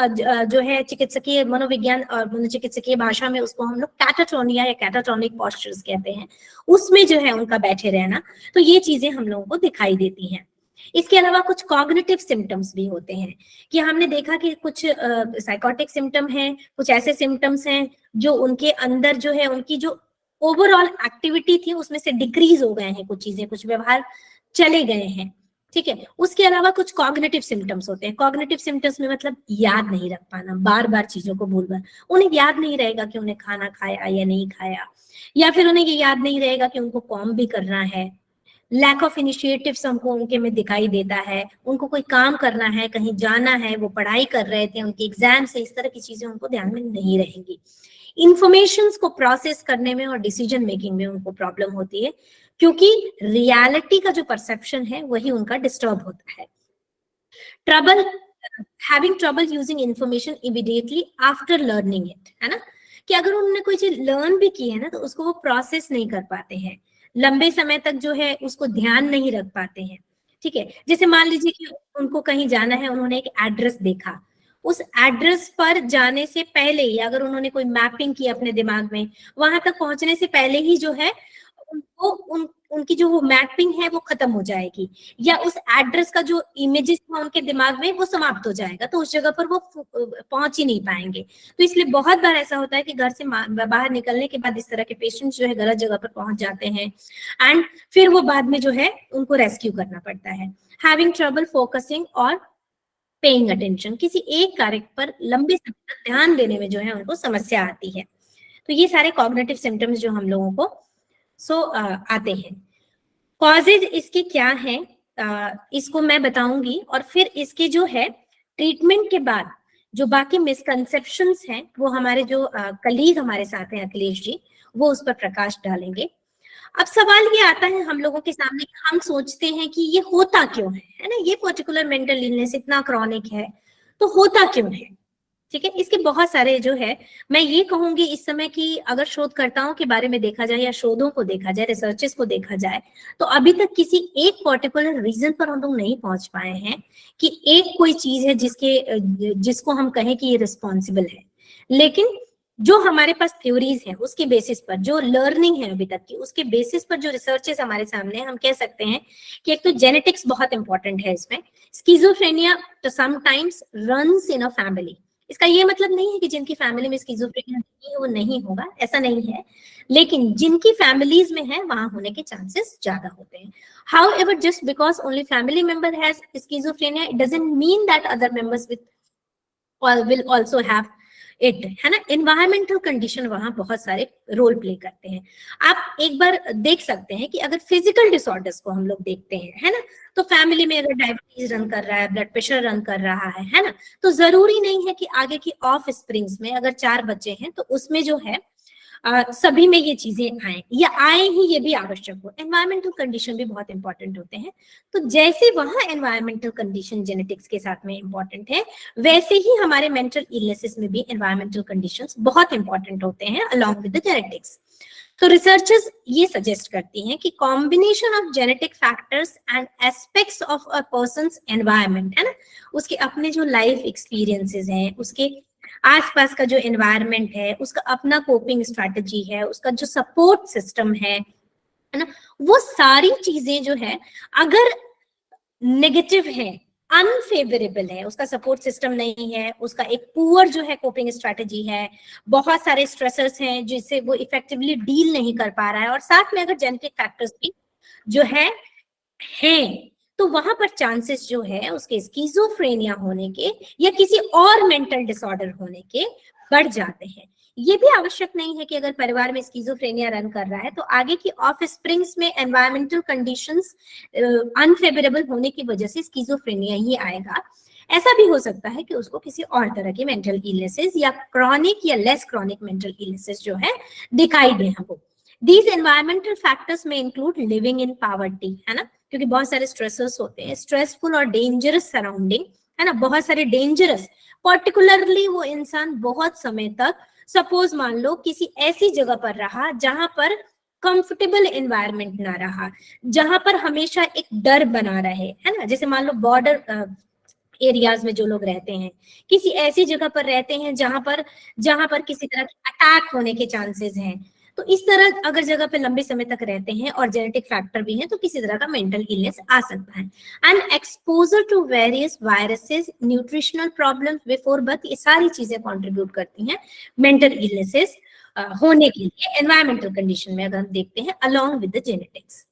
जो है चिकित्सकीय मनोविज्ञान और मनोचिकित्सकीय भाषा में उसको हम लोग कैटाटोनिया या कैटाटोनिक पोस्चर्स कहते हैं, उसमें जो है उनका बैठे रहना। तो ये चीजें हम लोगों को दिखाई देती हैं। इसके अलावा कुछ कॉग्निटिव सिम्टम्स भी होते हैं कि हमने देखा कि कुछ साइकोटिक सिम्टम हैं, कुछ ऐसे सिम्टम्स हैं जो उनके अंदर जो है उनकी जो ओवरऑल एक्टिविटी थी उसमें से डिक्रीज हो गए हैं, कुछ चीजें, कुछ व्यवहार चले गए हैं, ठीक है। उसके अलावा कुछ कॉग्निटिव सिम्टम्स होते हैं। कॉग्निटिव सिम्टम्स में मतलब याद नहीं रख पाना, बार बार चीजों को भूलना। उन्हें याद नहीं रहेगा कि उन्हें खाना खाया या नहीं खाया, या फिर उन्हें ये याद नहीं रहेगा कि उनको कॉम भी करना है। लैक ऑफ इनिशिएटिव्स हमको उनके में दिखाई देता है। उनको कोई काम करना है, कहीं जाना है, वो पढ़ाई कर रहे थे, उनके एग्जाम से, इस तरह की चीजें उनको ध्यान में नहीं रहेंगी। इंफॉर्मेशंस को प्रोसेस करने में और डिसीजन मेकिंग में उनको प्रॉब्लम होती है, क्योंकि रियलिटी का जो परसेप्शन है वही उनका डिस्टर्ब होता है। Trouble having trouble using information immediately after learning it, है ना, कि अगर उन्होंने कोई चीज लर्न भी की है ना तो उसको वो प्रोसेस नहीं कर पाते हैं, लंबे समय तक जो है उसको ध्यान नहीं रख पाते हैं। ठीक है, जैसे मान लीजिए कि उनको कहीं जाना है, उन्होंने एक एड्रेस देखा, उस एड्रेस पर जाने से पहले ही अगर उन्होंने कोई मैपिंग की अपने दिमाग में, वहां तक पहुंचने से पहले ही जो है उनको उनकी जो वो मैपिंग है वो खत्म हो जाएगी, या उस एड्रेस का जो इमेजेस था उनके दिमाग में वो समाप्त हो जाएगा, तो उस जगह पर वो पहुंच ही नहीं पाएंगे। तो इसलिए बहुत बार ऐसा होता है कि घर से बाहर निकलने के बाद इस तरह के पेशेंट्स जो है गलत जगह पर पहुंच जाते हैं, एंड फिर वो बाद में जो है उनको रेस्क्यू करना पड़ता है। हैविंग ट्रबल फोकसिंग और पेइंग अटेंशन, किसी एक कार्य पर लंबे समय तक ध्यान देने में जो है उनको समस्या आती है। तो ये सारे कॉग्निटिव सिम्टम्स जो हम लोगों को आते हैं। कॉजेज इसके क्या हैं, इसको मैं बताऊंगी, और फिर इसके जो है ट्रीटमेंट के बाद जो बाकी मिसकंसेप्शंस हैं वो हमारे जो कलीग हमारे साथ हैं अखिलेश जी, वो उस पर प्रकाश डालेंगे। अब सवाल ये आता है हम लोगों के सामने, हम सोचते हैं कि ये होता क्यों है ना, ये पर्टिकुलर मेंटल इलनेस इतना क्रॉनिक है तो होता क्यों है, ठीक है। इसके बहुत सारे जो है, मैं ये कहूंगी इस समय कि अगर शोधकर्ताओं के बारे में देखा जाए या शोधों को देखा जाए, रिसर्चेस को देखा जाए, तो अभी तक किसी एक पर्टिकुलर रीजन पर हम लोग नहीं पहुंच पाए हैं कि एक कोई चीज है जिसको हम कहें कि ये रिस्पॉन्सिबल है। लेकिन जो हमारे पास थ्योरीज है उसके बेसिस पर, जो लर्निंग है अभी तक की उसके बेसिस पर, जो रिसर्चेस हमारे सामने है, हम कह सकते हैं कि एक तो जेनेटिक्स बहुत इंपॉर्टेंट है इसमें। Schizophrenia sometimes runs in a family. इसका ये मतलब नहीं है कि जिनकी फैमिली में स्किज़ोफ्रेनिया नहीं है वो नहीं होगा, ऐसा नहीं है, लेकिन जिनकी फैमिलीज में है वहां होने के चांसेस ज्यादा होते हैं। However, just because only family member has schizophrenia, it doesn't mean that other members will also have it, है ना। एनवायरमेंटल कंडीशन वहां बहुत सारे रोल प्ले करते हैं। आप एक बार देख सकते हैं कि अगर फिजिकल डिसऑर्डर्स को हम लोग देखते हैं, है ना, तो फैमिली में अगर डायबिटीज रन कर रहा है, ब्लड प्रेशर रन कर रहा है ना, तो जरूरी नहीं है कि आगे की ऑफ स्प्रिंग्स में अगर 4 बच्चे हैं तो उसमें जो है सभी में ये चीजें आए या आए ही ये भी आवश्यक हो। एनवायरमेंटल कंडीशन भी बहुत इंपॉर्टेंट होते हैं। तो जैसे वहां एनवायरमेंटल कंडीशन जेनेटिक्स के साथ में इंपॉर्टेंट है, वैसे ही हमारे मेंटल इलनेसेस में भी एनवायरमेंटल कंडीशंस बहुत इंपॉर्टेंट होते हैं अलोंग विद द जेनेटिक्स। तो रिसर्चर्स ये सजेस्ट करती हैं कि combination of genetic factors and aspects of a persons environment, है ना, उसके अपने जो लाइफ एक्सपीरियंसेस हैं, उसके आसपास का जो एनवायरनमेंट है, उसका अपना कोपिंग स्ट्रैटेजी है, उसका जो सपोर्ट सिस्टम है ना, वो सारी चीजें जो है अगर नेगेटिव है, अनफेवरेबल है, उसका सपोर्ट सिस्टम नहीं है, उसका एक पुअर जो है कोपिंग स्ट्रैटेजी है, बहुत सारे स्ट्रेसर्स हैं जिससे वो इफेक्टिवली डील नहीं कर पा रहा है, और साथ में अगर जेनेटिक फैक्टर्स भी जो है हैं, तो वहां पर चांसेस जो है उसके स्किज़ोफ्रेनिया होने के या किसी और मेंटल डिसऑर्डर होने के बढ़ जाते हैं। ये भी आवश्यक नहीं है कि अगर परिवार में स्किज़ोफ्रेनिया रन कर रहा है तो आगे की ऑफ स्प्रिंग्स में एनवायरमेंटल कंडीशंस अनफेवरेबल होने की वजह से स्किज़ोफ्रेनिया ही आएगा। ऐसा भी हो सकता है कि उसको किसी और तरह की मेंटल इलनेसेस या क्रॉनिक या लेस क्रॉनिक मेंटल इलनेसेस जो है दिखाई दे हमको। These environmental factors may include living in poverty, है ना, क्योंकि बहुत सारे स्ट्रेसर्स होते हैं, स्ट्रेसफुल और डेंजरस सराउंडिंग, है ना, बहुत सारे डेंजरस, पर्टिकुलरली वो इंसान बहुत समय तक, सपोज मान लो किसी ऐसी जगह पर रहा जहां पर कंफर्टेबल एनवायरनमेंट ना रहा, जहां पर हमेशा एक डर बना रहे, है ना, जैसे मान लो बॉर्डर एरियाज में जो लोग रहते हैं, किसी ऐसी जगह पर रहते हैं जहां पर किसी तरह के अटैक होने के चांसेस हैं, तो इस तरह अगर जगह पे लंबे समय तक रहते हैं और जेनेटिक फैक्टर भी है तो किसी तरह का मेंटल इलनेस आ सकता है। And exposure to various viruses, nutritional problems before birth, ये सारी चीजें कंट्रीब्यूट करती हैं मेंटल इलनेसेस होने के लिए एनवायरमेंटल कंडीशन में, अगर हम देखते हैं along with the genetics.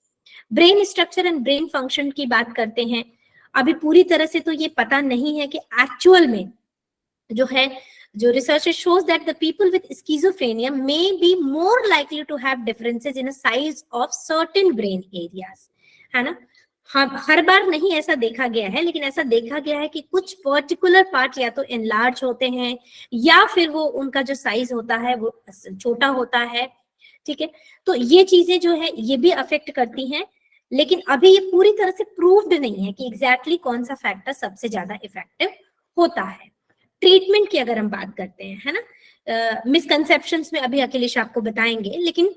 Brain structure and brain function की बात करते हैं। अभी पूरी तरह से तो ये पता नहीं है कि एक्चुअल में जो है, जो research shows that the people with schizophrenia may be more likely to have differences in the size of certain brain areas, है ना। हर बार नहीं ऐसा देखा गया है, लेकिन ऐसा देखा गया है कि कुछ पर्टिकुलर पार्ट या तो एनलार्ज होते हैं या फिर वो उनका जो साइज होता है वो छोटा होता है, ठीक है। तो ये चीजें जो है ये भी अफेक्ट करती हैं, लेकिन अभी ये पूरी तरह से प्रूव्ड नहीं है कि एग्जैक्टली कौन सा फैक्टर सबसे ज्यादा इफेक्टिव होता है। ट्रीटमेंट की अगर हम बात करते हैं, है ना, मिसकंसेप्शंस में अभी अखिलेश आपको बताएंगे, लेकिन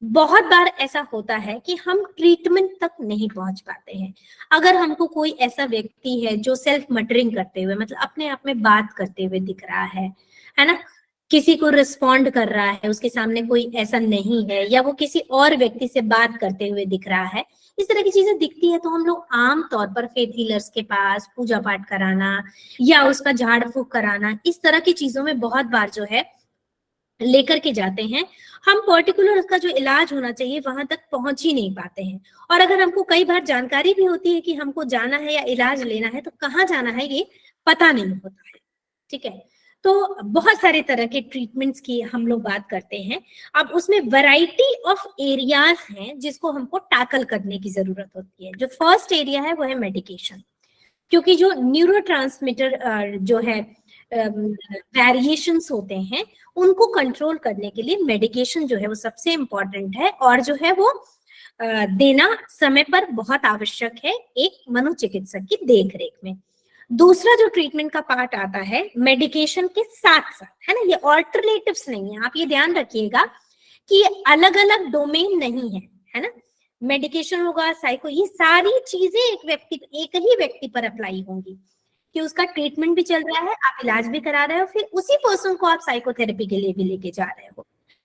बहुत बार ऐसा होता है कि हम ट्रीटमेंट तक नहीं पहुंच पाते हैं। अगर हमको कोई ऐसा व्यक्ति है जो सेल्फ मटरिंग करते हुए, मतलब अपने आप में बात करते हुए दिख रहा है ना, किसी को रिस्पॉन्ड कर रहा है, उसके सामने कोई ऐसा नहीं है, या वो किसी और व्यक्ति से बात करते हुए दिख रहा है, इस तरह की चीजें दिखती है, तो हम लोग आम तौर पर फेथ हीलर्स के पास पूजा पाठ कराना या उसका झाड़ फूक कराना, इस तरह की चीजों में बहुत बार जो है लेकर के जाते हैं। हम पर्टिकुलर उसका जो इलाज होना चाहिए वहां तक पहुंच ही नहीं पाते हैं। और अगर हमको कई बार जानकारी भी होती है कि हमको जाना है या इलाज लेना है, तो कहाँ जाना है ये पता नहीं होता है। ठीक है, तो बहुत सारे तरह के ट्रीटमेंट्स की हम लोग बात करते हैं। अब उसमें वैरायटी ऑफ एरियाज हैं जिसको हमको टैकल करने की जरूरत होती है। जो फर्स्ट एरिया है वो है मेडिकेशन, क्योंकि जो न्यूरोट्रांसमीटर जो है वेरिएशंस होते हैं, उनको कंट्रोल करने के लिए मेडिकेशन जो है वो सबसे इम्पोर्टेंट है, और जो है वो देना समय पर बहुत आवश्यक है एक मनोचिकित्सक की देखरेख में। दूसरा जो ट्रीटमेंट का पार्ट आता है मेडिकेशन के साथ साथ, है ना, ये ऑल्टरनेटिव्स नहीं है, आप ये ध्यान रखिएगा कि अलग अलग डोमेन नहीं है ना। मेडिकेशन होगा, साइको, ये सारी चीजें एक ही व्यक्ति पर अप्लाई होंगी, कि उसका ट्रीटमेंट भी चल रहा है, आप इलाज भी करा रहे हो, फिर उसी पर्सन को आप साइकोथेरेपी के लिए भी लेके जा रहे हो।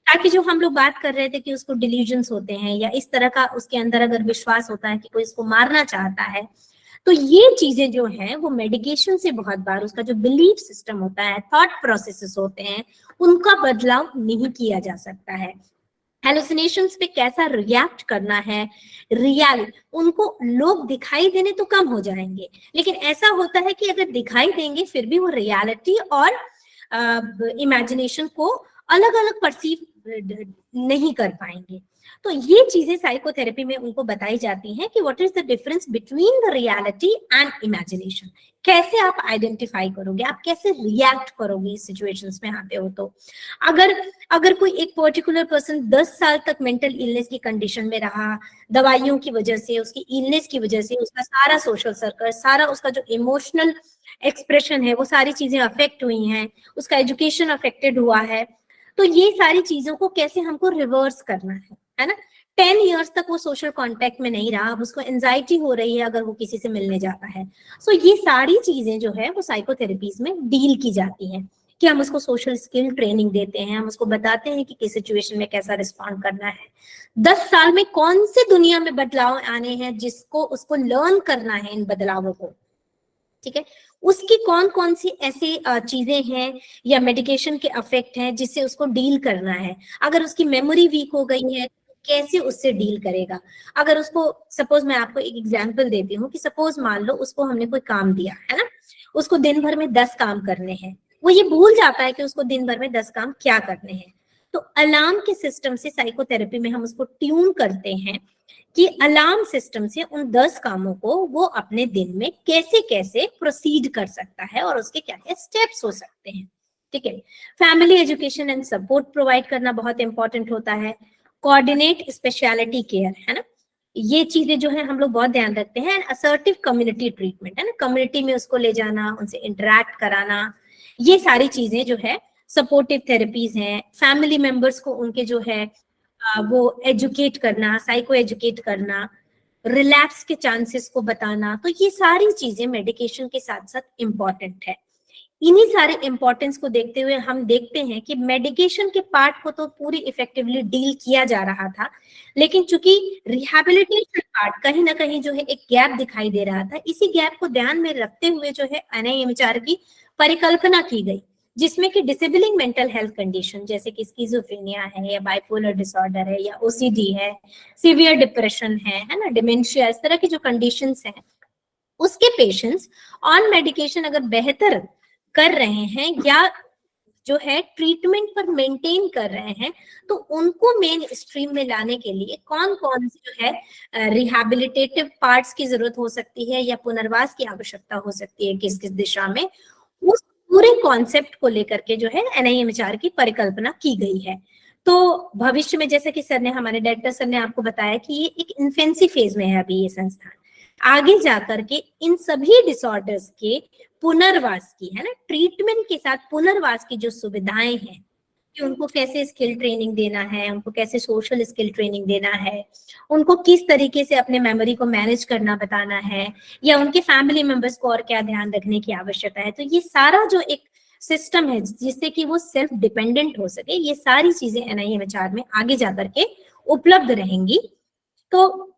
ताकि जो हम लोग बात कर रहे थे कि उसको डिल्यूजन्स होते हैं या इस तरह का उसके अंदर अगर विश्वास होता है कि कोई इसको मारना चाहता है, तो ये चीजें जो हैं वो मेडिकेशन से बहुत बार उसका जो बिलीफ सिस्टम होता है, थॉट प्रोसेसेस होते हैं, उनका बदलाव नहीं किया जा सकता है। हेलुसिनेशंस पे कैसा रिएक्ट करना है, रियल, उनको लोग दिखाई देने तो कम हो जाएंगे, लेकिन ऐसा होता है कि अगर दिखाई देंगे फिर भी वो रियलिटी और इमेजिनेशन को अलग अलग परसीव नहीं कर पाएंगे। तो ये चीजें साइकोथेरेपी में उनको बताई जाती हैं कि what is the difference between the reality and imagination. कैसे आप आइडेंटिफाई करोगे, आप कैसे रिएक्ट करोगे इस सिचुएशंस में आते हो। तो अगर कोई एक पर्टिकुलर पर्सन 10 साल तक मेंटल इलनेस की कंडीशन में रहा, दवाइयों की वजह से, उसकी इलनेस की वजह से उसका सारा सोशल सर्कल, सारा उसका जो इमोशनल एक्सप्रेशन है, वो सारी चीजें अफेक्ट हुई हैं, उसका एजुकेशन अफेक्टेड हुआ है, तो ये सारी चीजों को कैसे हमको रिवर्स करना है ना। 10 इयर्स तक वो सोशल कांटेक्ट में नहीं रहा, अब उसको एंजाइटी हो रही है अगर वो किसी से मिलने जाता है। सो ये सारी चीजें जो है वो साइकोथेरेपीज में डील की जाती हैं, कि हम उसको सोशल स्किल ट्रेनिंग देते हैं, हम उसको बताते हैं कि किस सिचुएशन में कैसा रिस्पॉन्ड करना है, 10 साल में कौन से दुनिया में बदलाव आने हैं जिसको उसको लर्न करना है इन बदलावों को। ठीक है, उसकी कौन कौन सी ऐसी चीजें हैं या मेडिकेशन के अफेक्ट हैं जिससे उसको डील करना है। अगर उसकी मेमोरी वीक हो गई है तो कैसे उससे डील करेगा। अगर उसको, सपोज मैं आपको एक एग्जांपल देती हूँ कि सपोज मान लो उसको हमने कोई काम दिया है ना, उसको दिन भर में 10 काम करने हैं, वो ये भूल जाता है कि उसको दिन भर में 10 काम क्या करने हैं। तो अलार्म के सिस्टम से साइकोथेरेपी में हम उसको ट्यून करते हैं कि अलार्म सिस्टम से उन 10 कामों को वो अपने दिन में कैसे कैसे प्रोसीड कर सकता है और उसके क्या क्या स्टेप्स हो सकते हैं। ठीक है, family education and support provide करना बहुत इंपॉर्टेंट होता है। कोऑर्डिनेट स्पेशलिटी केयर, है ना, ये चीजें जो है हम लोग बहुत ध्यान रखते हैं। असर्टिव कम्युनिटी ट्रीटमेंट, है ना, कम्युनिटी में उसको ले जाना, उनसे इंटरेक्ट कराना, ये सारी चीजें जो है सपोर्टिव थेरेपीज हैं। फैमिली मेंबर्स को उनके जो है वो एजुकेट करना, साइको एजुकेट करना, रिलैप्स के चांसेस को बताना, तो ये सारी चीजें मेडिकेशन के साथ साथ इम्पॉर्टेंट है। इन्हीं सारे इंपॉर्टेंस को देखते हुए हम देखते हैं कि मेडिकेशन के पार्ट को तो पूरी इफेक्टिवली डील किया जा रहा था, लेकिन चूंकि रिहैबिलिटेशन पार्ट कहीं ना कहीं जो है एक गैप दिखाई दे रहा था, इसी गैप को ध्यान में रखते हुए जो है NIMHR की परिकल्पना की गई, जिसमें कि डिसेबलिंग मेंटल हेल्थ कंडीशन जैसे कि स्किज़ोफ्रेनिया है या बाइपोलर डिसऑर्डर है या OCD है, सीवियर डिप्रेशन है ना, डिमेंशिया, इस तरह की जो कंडीशंस हैं, उसके पेशेंट्स ऑन मेडिकेशन अगर बेहतर कर रहे हैं या जो है ट्रीटमेंट पर मेंटेन कर रहे हैं, तो उनको मेन स्ट्रीम में लाने के लिए कौन कौन सी जो है रिहैबिलिटेटिव पार्ट्स की जरूरत हो सकती है या पुनर्वास की आवश्यकता हो सकती है किस किस दिशा में, उस पूरे कॉन्सेप्ट को लेकर के जो है NIMHR की परिकल्पना की गई है। तो भविष्य में, जैसे कि सर ने, हमारे डायरेक्टर सर ने आपको बताया कि ये एक इन्फेंसी फेज में है अभी ये संस्थान, आगे जाकर के इन सभी डिसऑर्डर्स के पुनर्वास की, है ना, ट्रीटमेंट के साथ पुनर्वास की जो सुविधाएं हैं कि उनको कैसे स्किल ट्रेनिंग देना है, उनको कैसे सोशल स्किल ट्रेनिंग देना है, उनको किस तरीके से अपने मेमोरी को मैनेज करना बताना है, या उनके फैमिली मेंबर्स को और क्या ध्यान रखने की आवश्यकता है। तो ये सारा जो एक सिस्टम है जिससे कि वो सेल्फ डिपेंडेंट हो सके, ये सारी चीजें NIMHR में आगे जाकर के उपलब्ध रहेंगी। तो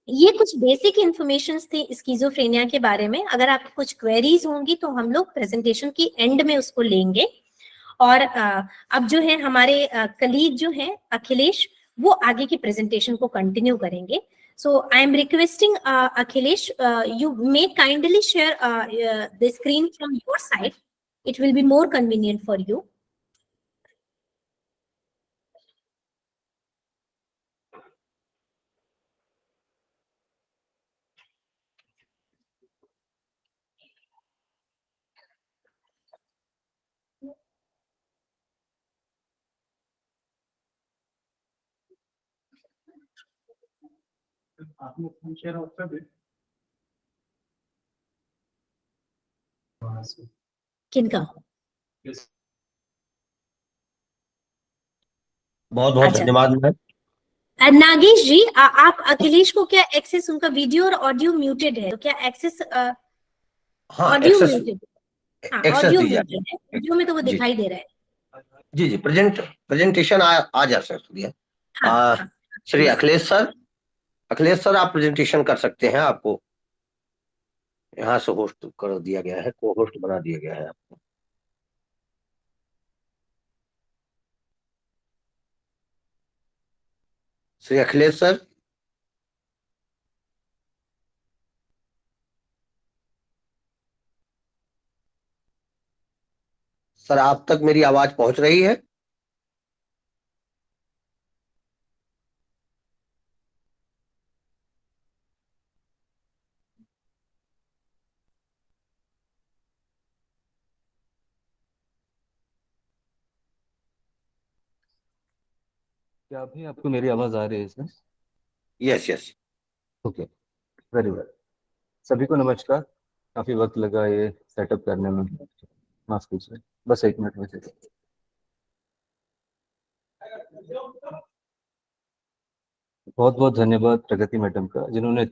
ये कुछ बेसिक इंफॉर्मेशन थी स्किज़ोफ्रेनिया के बारे में। अगर आपको कुछ क्वेरीज होंगी तो हम लोग प्रेजेंटेशन की एंड में उसको लेंगे। और अब जो है हमारे कलीग जो है अखिलेश, वो आगे की प्रेजेंटेशन को कंटिन्यू करेंगे। So I am requesting Akhilesh, you may kindly share the screen from your side, it will be more convenient for you. किनका? बहुत बहुत अच्छा। धन्यवाद मैम। नागेश जी, आप अखिलेश को क्या एक्सेस, उनका वीडियो और ऑडियो म्यूटेड है, तो क्या एक्सेस हाँ, ऑडियो एक्सेस म्यूटेड? हाँ, एक्सेस ऑडियो दीजिए। म्यूटेड है, वीडियो में तो वो जी दिखाई दे रहा है। जी जी, प्रेजेंटेशन आ जा सकती है। हाँ आ, हाँ श्री अखिलेश सर आप प्रेजेंटेशन कर सकते हैं। आपको यहाँ से होस्ट कर दिया गया है, को होस्ट बना दिया गया है आपको। श्री अखिलेश सर, सर आप तक मेरी आवाज पहुंच रही है? क्या अभी आपको मेरी आवाज आ रही है इसमें? Yes yes. Okay, very well. सभी को नमस्कार। काफी वक्त लगा ये सेटअप करने में, माफ कीजिए, बस 1 मिनट में चलिए। बहुत बहुत धन्यवाद प्रगति मैडम का, जिन्होंने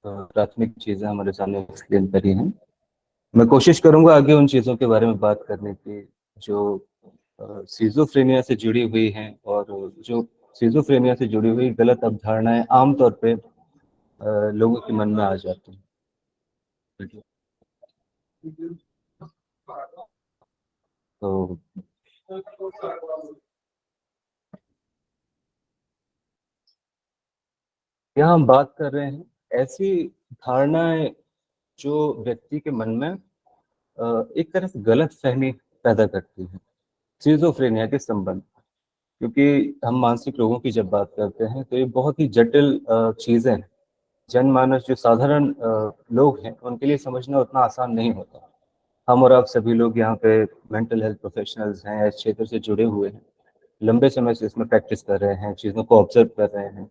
प्राथमिक चीजें हमारे सामने एक्सप्लेन करी हैं। मैं कोशिश करूंगा आगे उन चीजों के बारे में बात करने की जो सीजोफ्रेनिया से जुड़ी हुई हैं, और जो सीजोफ्रेनिया से जुड़ी हुई गलत अवधारणाएं आमतौर पे लोगों के मन में आ जाती हैं। तो यहाँ हम बात कर रहे हैं ऐसी धारणाएं जो व्यक्ति के मन में एक तरह से गलत फहमी पैदा करती है सिजोफ्रेनिया के संबंध में। क्योंकि हम मानसिक रोगों की जब बात करते हैं तो ये बहुत ही जटिल चीजें हैं। जनमानस जो साधारण लोग हैं उनके लिए समझना उतना आसान नहीं होता। हम और आप सभी लोग यहाँ पे मेंटल हेल्थ प्रोफेशनल्स हैं, इस क्षेत्र से जुड़े हुए हैं, लंबे समय से इसमें प्रैक्टिस कर रहे हैं, चीज़ों को ऑब्जर्व कर रहे हैं,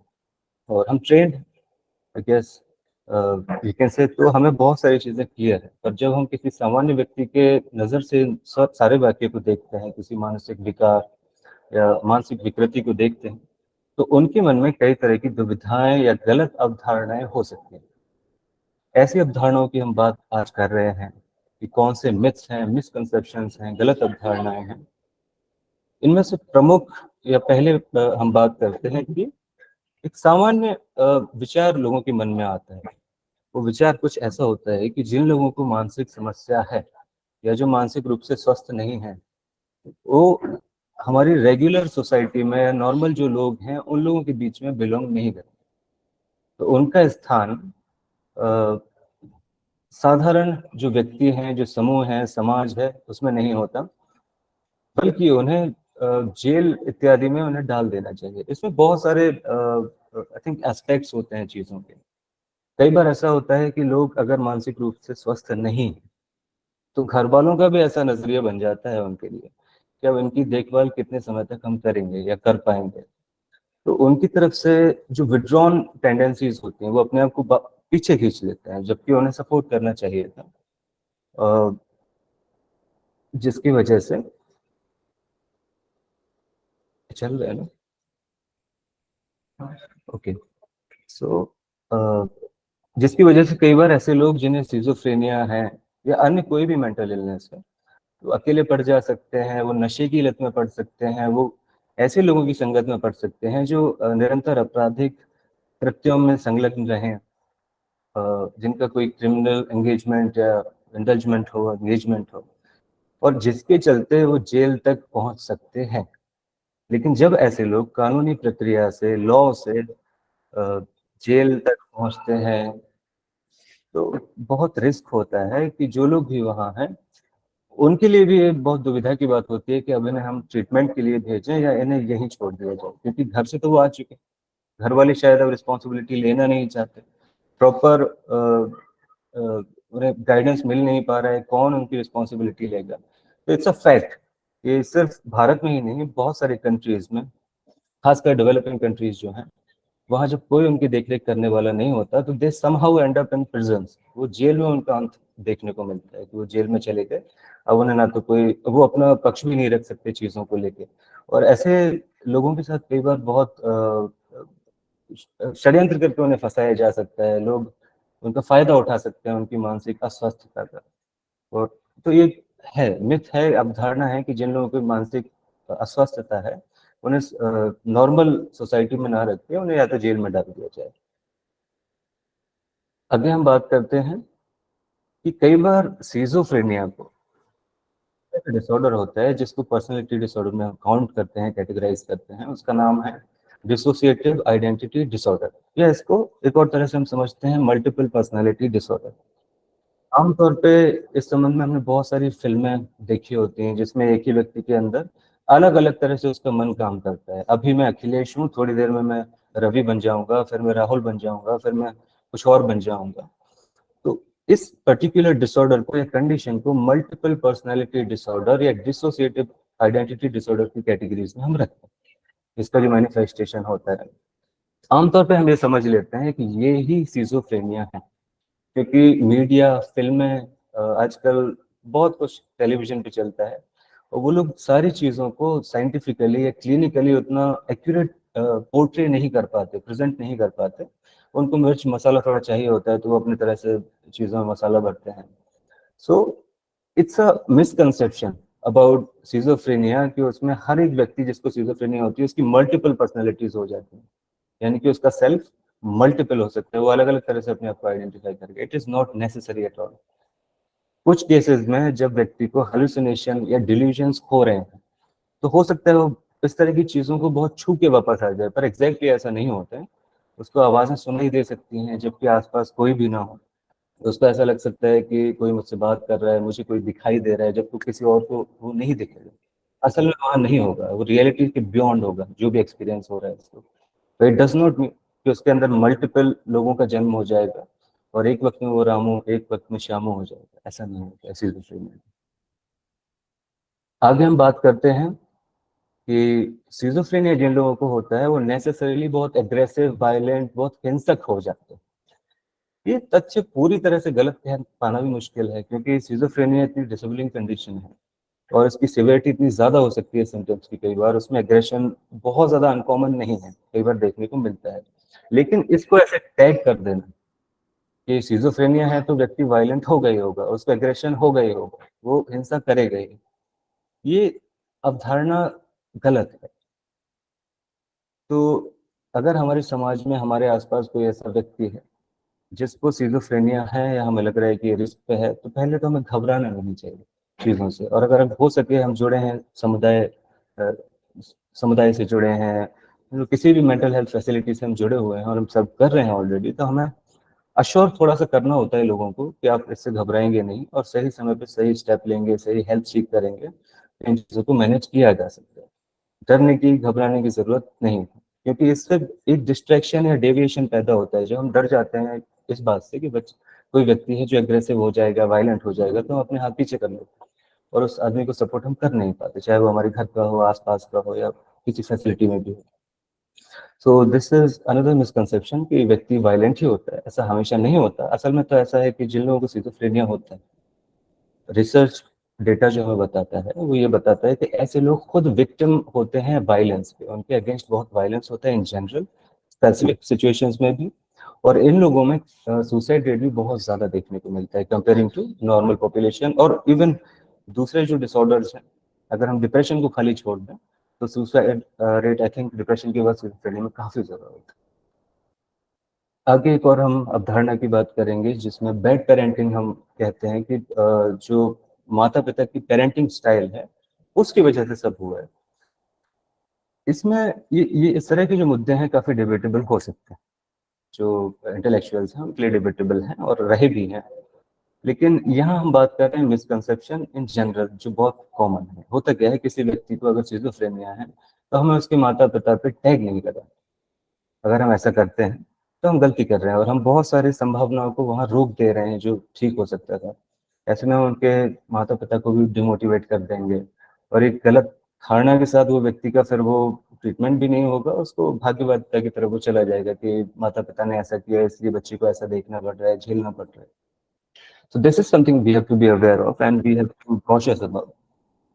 और हम trained, I guess you can say, तो हमें बहुत सारी चीज़ें क्लियर है। पर जब हम किसी सामान्य व्यक्ति के नज़र से सब सारे वाक्य को देखते हैं, किसी मानसिक विकार या मानसिक विकृति को देखते हैं, तो उनके मन में कई तरह की दुविधाएं या गलत अवधारणाएं हो सकती हैं। ऐसी अवधारणाओं की हम बात आज कर रहे हैं कि कौन से मिथ्स हैं, मिसकंसेप्शंस हैं, गलत अवधारणाएं हैं। इनमें से प्रमुख या पहले हम बात करते हैं कि एक सामान्य विचार लोगों के मन में आता है। वो विचार कुछ ऐसा होता है कि जिन लोगों को मानसिक समस्या है या जो मानसिक रूप से स्वस्थ नहीं है, वो हमारी रेगुलर सोसाइटी में या नॉर्मल जो लोग हैं उन लोगों के बीच में बिलोंग नहीं करते। तो उनका स्थान साधारण जो व्यक्ति हैं, जो समूह है, समाज है, उसमें नहीं होता, बल्कि उन्हें जेल इत्यादि में उन्हें डाल देना चाहिए। इसमें बहुत सारे आई थिंक एस्पेक्ट्स होते हैं चीज़ों के। कई बार ऐसा होता है कि लोग अगर मानसिक रूप से स्वस्थ नहीं, तो घर वालों का भी ऐसा नजरिया बन जाता है उनके लिए कि अब इनकी देखभाल कितने समय तक हम करेंगे या कर पाएंगे। तो उनकी तरफ से जो विड्रॉन टेंडेंसीज होती हैं वो अपने आप को पीछे खींच लेते हैं, जबकि उन्हें सपोर्ट करना चाहिए था। जिसकी वजह से चल रहा है ना? ओके। सो जिसकी वजह से कई बार ऐसे लोग जिन्हें सिजोफ्रेनिया है या अन्य कोई भी मेंटल इलनेस है, तो अकेले पड़ जा सकते हैं, वो नशे की लत में पड़ सकते हैं, वो ऐसे लोगों की संगत में पड़ सकते हैं जो निरंतर आपराधिक कृत्यों में संलग्न रहें, जिनका कोई क्रिमिनल एंगेजमेंट या एंगेजमेंट हो, और जिसके चलते वो जेल तक पहुंच सकते हैं। लेकिन जब ऐसे लोग कानूनी प्रक्रिया से, लॉ से जेल तक पहुंचते हैं, तो बहुत रिस्क होता है कि जो लोग भी वहाँ हैं उनके लिए भी ये बहुत दुविधा की बात होती है कि अब इन्हें हम ट्रीटमेंट के लिए भेजें या इन्हें यहीं छोड़ दिया जाए, क्योंकि घर से तो वो आ चुके हैं, घर वाले शायद अब रिस्पॉन्सिबिलिटी लेना नहीं चाहते, प्रॉपर उन्हें गाइडेंस मिल नहीं पा रहा है, कौन उनकी रिस्पॉन्सिबिलिटी लेगा। तो इट्स अ फैक्ट, ये सिर्फ भारत में ही नहीं, बहुत सारी कंट्रीज में, खासकर डेवलपिंग कंट्रीज जो हैं, वहाँ जब कोई उनकी देखरेख करने वाला नहीं होता तो दे somehow and up in prisons, वो जेल में उनका अंत देखने को मिलता है कि वो जेल में चले गए। अब उन्हें ना तो कोई, वो अपना पक्ष भी नहीं रख सकते चीज़ों को लेके, और ऐसे लोगों के साथ कई बार बहुत षड्यंत्र करके उन्हें फंसाया जा सकता है, लोग उनका फायदा उठा सकते हैं उनकी मानसिक अस्वस्थता का। और तो ये है, मिथ है, अवधारणा है कि जिन लोगों की मानसिक अस्वस्थता है उन्हें नॉर्मल सोसाइटी में ना रख के उन्हें या तो जेल में डाल दिया जाए। आगे हम बात करते हैं कि कई बार सिजोफ्रेनिया को एक डिसऑर्डर होता है जिसको पर्सनालिटी डिसऑर्डर में हम काउंट करते हैं, कैटेगराइज करते हैं, उसका नाम है डिसोसिएटिव आइडेंटिटी डिसऑर्डर, या इसको एक और तरह से हम समझते हैं मल्टीपल पर्सनालिटी डिसऑर्डर। आमतौर पे इस संबंध में हमने बहुत सारी फिल्में देखी होती हैं जिसमें एक ही व्यक्ति के अंदर अलग अलग तरह से उसका मन काम करता है। अभी मैं अखिलेश हूँ, थोड़ी देर में मैं रवि बन जाऊंगा, फिर मैं राहुल बन जाऊंगा, फिर मैं कुछ और बन जाऊंगा। तो इस पर्टिकुलर डिसऑर्डर को या कंडीशन को मल्टीपल पर्सनैलिटी डिसऑर्डर या डिसोसिएटिव आइडेंटिटी डिसऑर्डर की कैटेगरीज में हम रखते हैं। इसका जो मैनिफेस्टेशन होता है, आमतौर पे हम ये समझ लेते हैं कि ये ही सिजोफ्रेनिया है, क्योंकि मीडिया, फिल्में, आजकल बहुत कुछ टेलीविजन पे चलता है, और वो लोग सारी चीज़ों को साइंटिफिकली या क्लिनिकली उतना एक्यूरेट पोर्ट्रे नहीं कर पाते, प्रेजेंट नहीं कर पाते। उनको मिर्च मसाला थोड़ा चाहिए होता है तो वो अपनी तरह से चीज़ों में मसाला भरते हैं। So it's a misconception about schizophrenia कि उसमें हर एक व्यक्ति जिसको सिजोफ्रेनिया होती है उसकी मल्टीपल पर्सनैलिटीज हो जाती हैं, यानी कि उसका सेल्फ मल्टीपल हो सकता है, वो अलग अलग तरह से अपने आप को आइडेंटिफाई करके। It is not necessary at all. कुछ केसेस में जब व्यक्ति को हेलुसिनेशन या डिल्यूजन्स हो रहे हैं तो हो सकता है वो इस तरह की चीजों को बहुत छू के वापस आ जाए, पर एग्जैक्टली ऐसा नहीं होता है। उसको आवाजें सुनाई दे सकती हैं जबकि आसपास कोई भी ना हो, तो उसको ऐसा लग सकता है कि कोई मुझसे बात कर रहा है, मुझे कोई दिखाई दे रहा है, जबकि किसी और को वो नहीं दिखेगा। असल में वहाँ नहीं होगा, वो रियलिटी के बियॉन्ड होगा जो भी एक्सपीरियंस हो रहा है उसको। तो इट डज नॉट मीन कि उसके अंदर मल्टीपल लोगों का जन्म हो जाएगा और एक वक्त में वो रामू, एक वक्त में श्यामू हो जाएगा, ऐसा नहीं होता ऐसी दूसरी में। आगे हम बात करते हैं कि सिजोफ्रेनिया जिन लोगों को होता है वो नेसेसरीली बहुत एग्रेसिव, वायलेंट, बहुत हिंसक हो जाते हैं। ये तथ्य पूरी तरह से गलत कह पाना भी मुश्किल है, क्योंकि सिजोफ्रेनिया इतनी डिसेबलिंग कंडीशन है और इसकी सिवियरिटी इतनी ज्यादा हो सकती है सिम्टम्स की, कई बार उसमें एग्रेशन बहुत ज्यादा अनकॉमन नहीं है, कई बार देखने को मिलता है। लेकिन इसको ऐसे टैग कर देना कि सिजोफ्रेनिया है तो व्यक्ति वायलेंट हो गई होगा, उसको एग्रेशन हो गई होगा, वो हिंसा करेगा ही, ये अवधारणा गलत है। तो अगर हमारे समाज में, हमारे आसपास कोई ऐसा व्यक्ति है जिसको सिजोफ्रेनिया है या हमें लग रहा है कि ये रिस्क पे है, तो पहले तो हमें घबराना नहीं चाहिए चीज़ों से। और अगर हो सके हम जुड़े हैं समुदाय से जुड़े हैं, तो किसी भी मेंटल हेल्थ फैसिलिटी से हम जुड़े हुए हैं और हम सब कर रहे हैं ऑलरेडी, तो हमें अश्योर थोड़ा सा करना होता है लोगों को कि आप इससे घबराएंगे नहीं और सही समय पे सही स्टेप लेंगे, सही हेल्प सीख करेंगे, तो इन चीज़ों को मैनेज किया जा सकता है। डरने की, घबराने की जरूरत नहीं है, क्योंकि इससे एक डिस्ट्रैक्शन या डेविएशन पैदा होता है। जब हम डर जाते हैं इस बात से कि कोई व्यक्ति है जो एग्रेसिव हो जाएगा, वायलेंट हो जाएगा, तो हम अपने हाथ पीछे कर लेते हैं और उस आदमी को सपोर्ट हम कर नहीं पाते, चाहे वो हमारे घर का हो, आसपास का हो, या किसी फैसिलिटी में भी हो। So this is another misconception कि व्यक्ति वायलेंट ही होता है, ऐसा हमेशा नहीं होता। असल में तो ऐसा है कि जिन लोगों को सिजोफ्रेनिया होता है, रिसर्च डेटा जो हमें बताता है वो ये बताता है कि ऐसे लोग खुद विक्टिम होते हैं वायलेंस के, उनके अगेंस्ट बहुत वायलेंस होता है इन जनरल, स्पेसिफिक सिचुएशंस में भी, और इन लोगों में सुसाइड रेट भी बहुत ज्यादा देखने को मिलता है कंपेयरिंग टू नॉर्मल पॉपुलेशन। और इवन दूसरे जो डिसऑर्डर्स हैं, अगर हम डिप्रेशन को खाली छोड़ दें तो suicide rate I think depression के बाद स्किज़ोफ्रेनिया में काफी ज्यादा होता है। आगे एक और हम अवधारणा की बात करेंगे जिसमें बैड पेरेंटिंग हम कहते हैं कि जो माता पिता की पेरेंटिंग स्टाइल है उसकी वजह से सब हुआ है। इसमें ये इस तरह के जो मुद्दे हैं काफी डिबेटेबल हो सकते हैं, जो इंटेलेक्चुअल्स हैं उनके लिए डिबेटेबल हैं और रहे भी हैं, लेकिन यहाँ हम बात कर रहे हैं मिसकंसेप्शन इन जनरल जो बहुत कॉमन है। होता क्या है, किसी व्यक्ति को अगर सिज़ोफ्रेनिया है तो हमें उसके माता पिता पे टैग नहीं करना। अगर हम ऐसा करते हैं तो हम गलती कर रहे हैं और हम बहुत सारी संभावनाओं को वहाँ रोक दे रहे हैं जो ठीक हो सकता था। ऐसे में हम उनके माता पिता को भी डिमोटिवेट कर देंगे और एक गलत धारणा के साथ वो व्यक्ति का फिर वो ट्रीटमेंट भी नहीं होगा, उसको भाग्यवादिता की तरफ वो चला जाएगा कि माता पिता ने ऐसा किया इसलिए बच्चे को ऐसा देखना पड़ रहा है, झेलना पड़ रहा है। So this is something we have to be aware of and we have to be cautious about.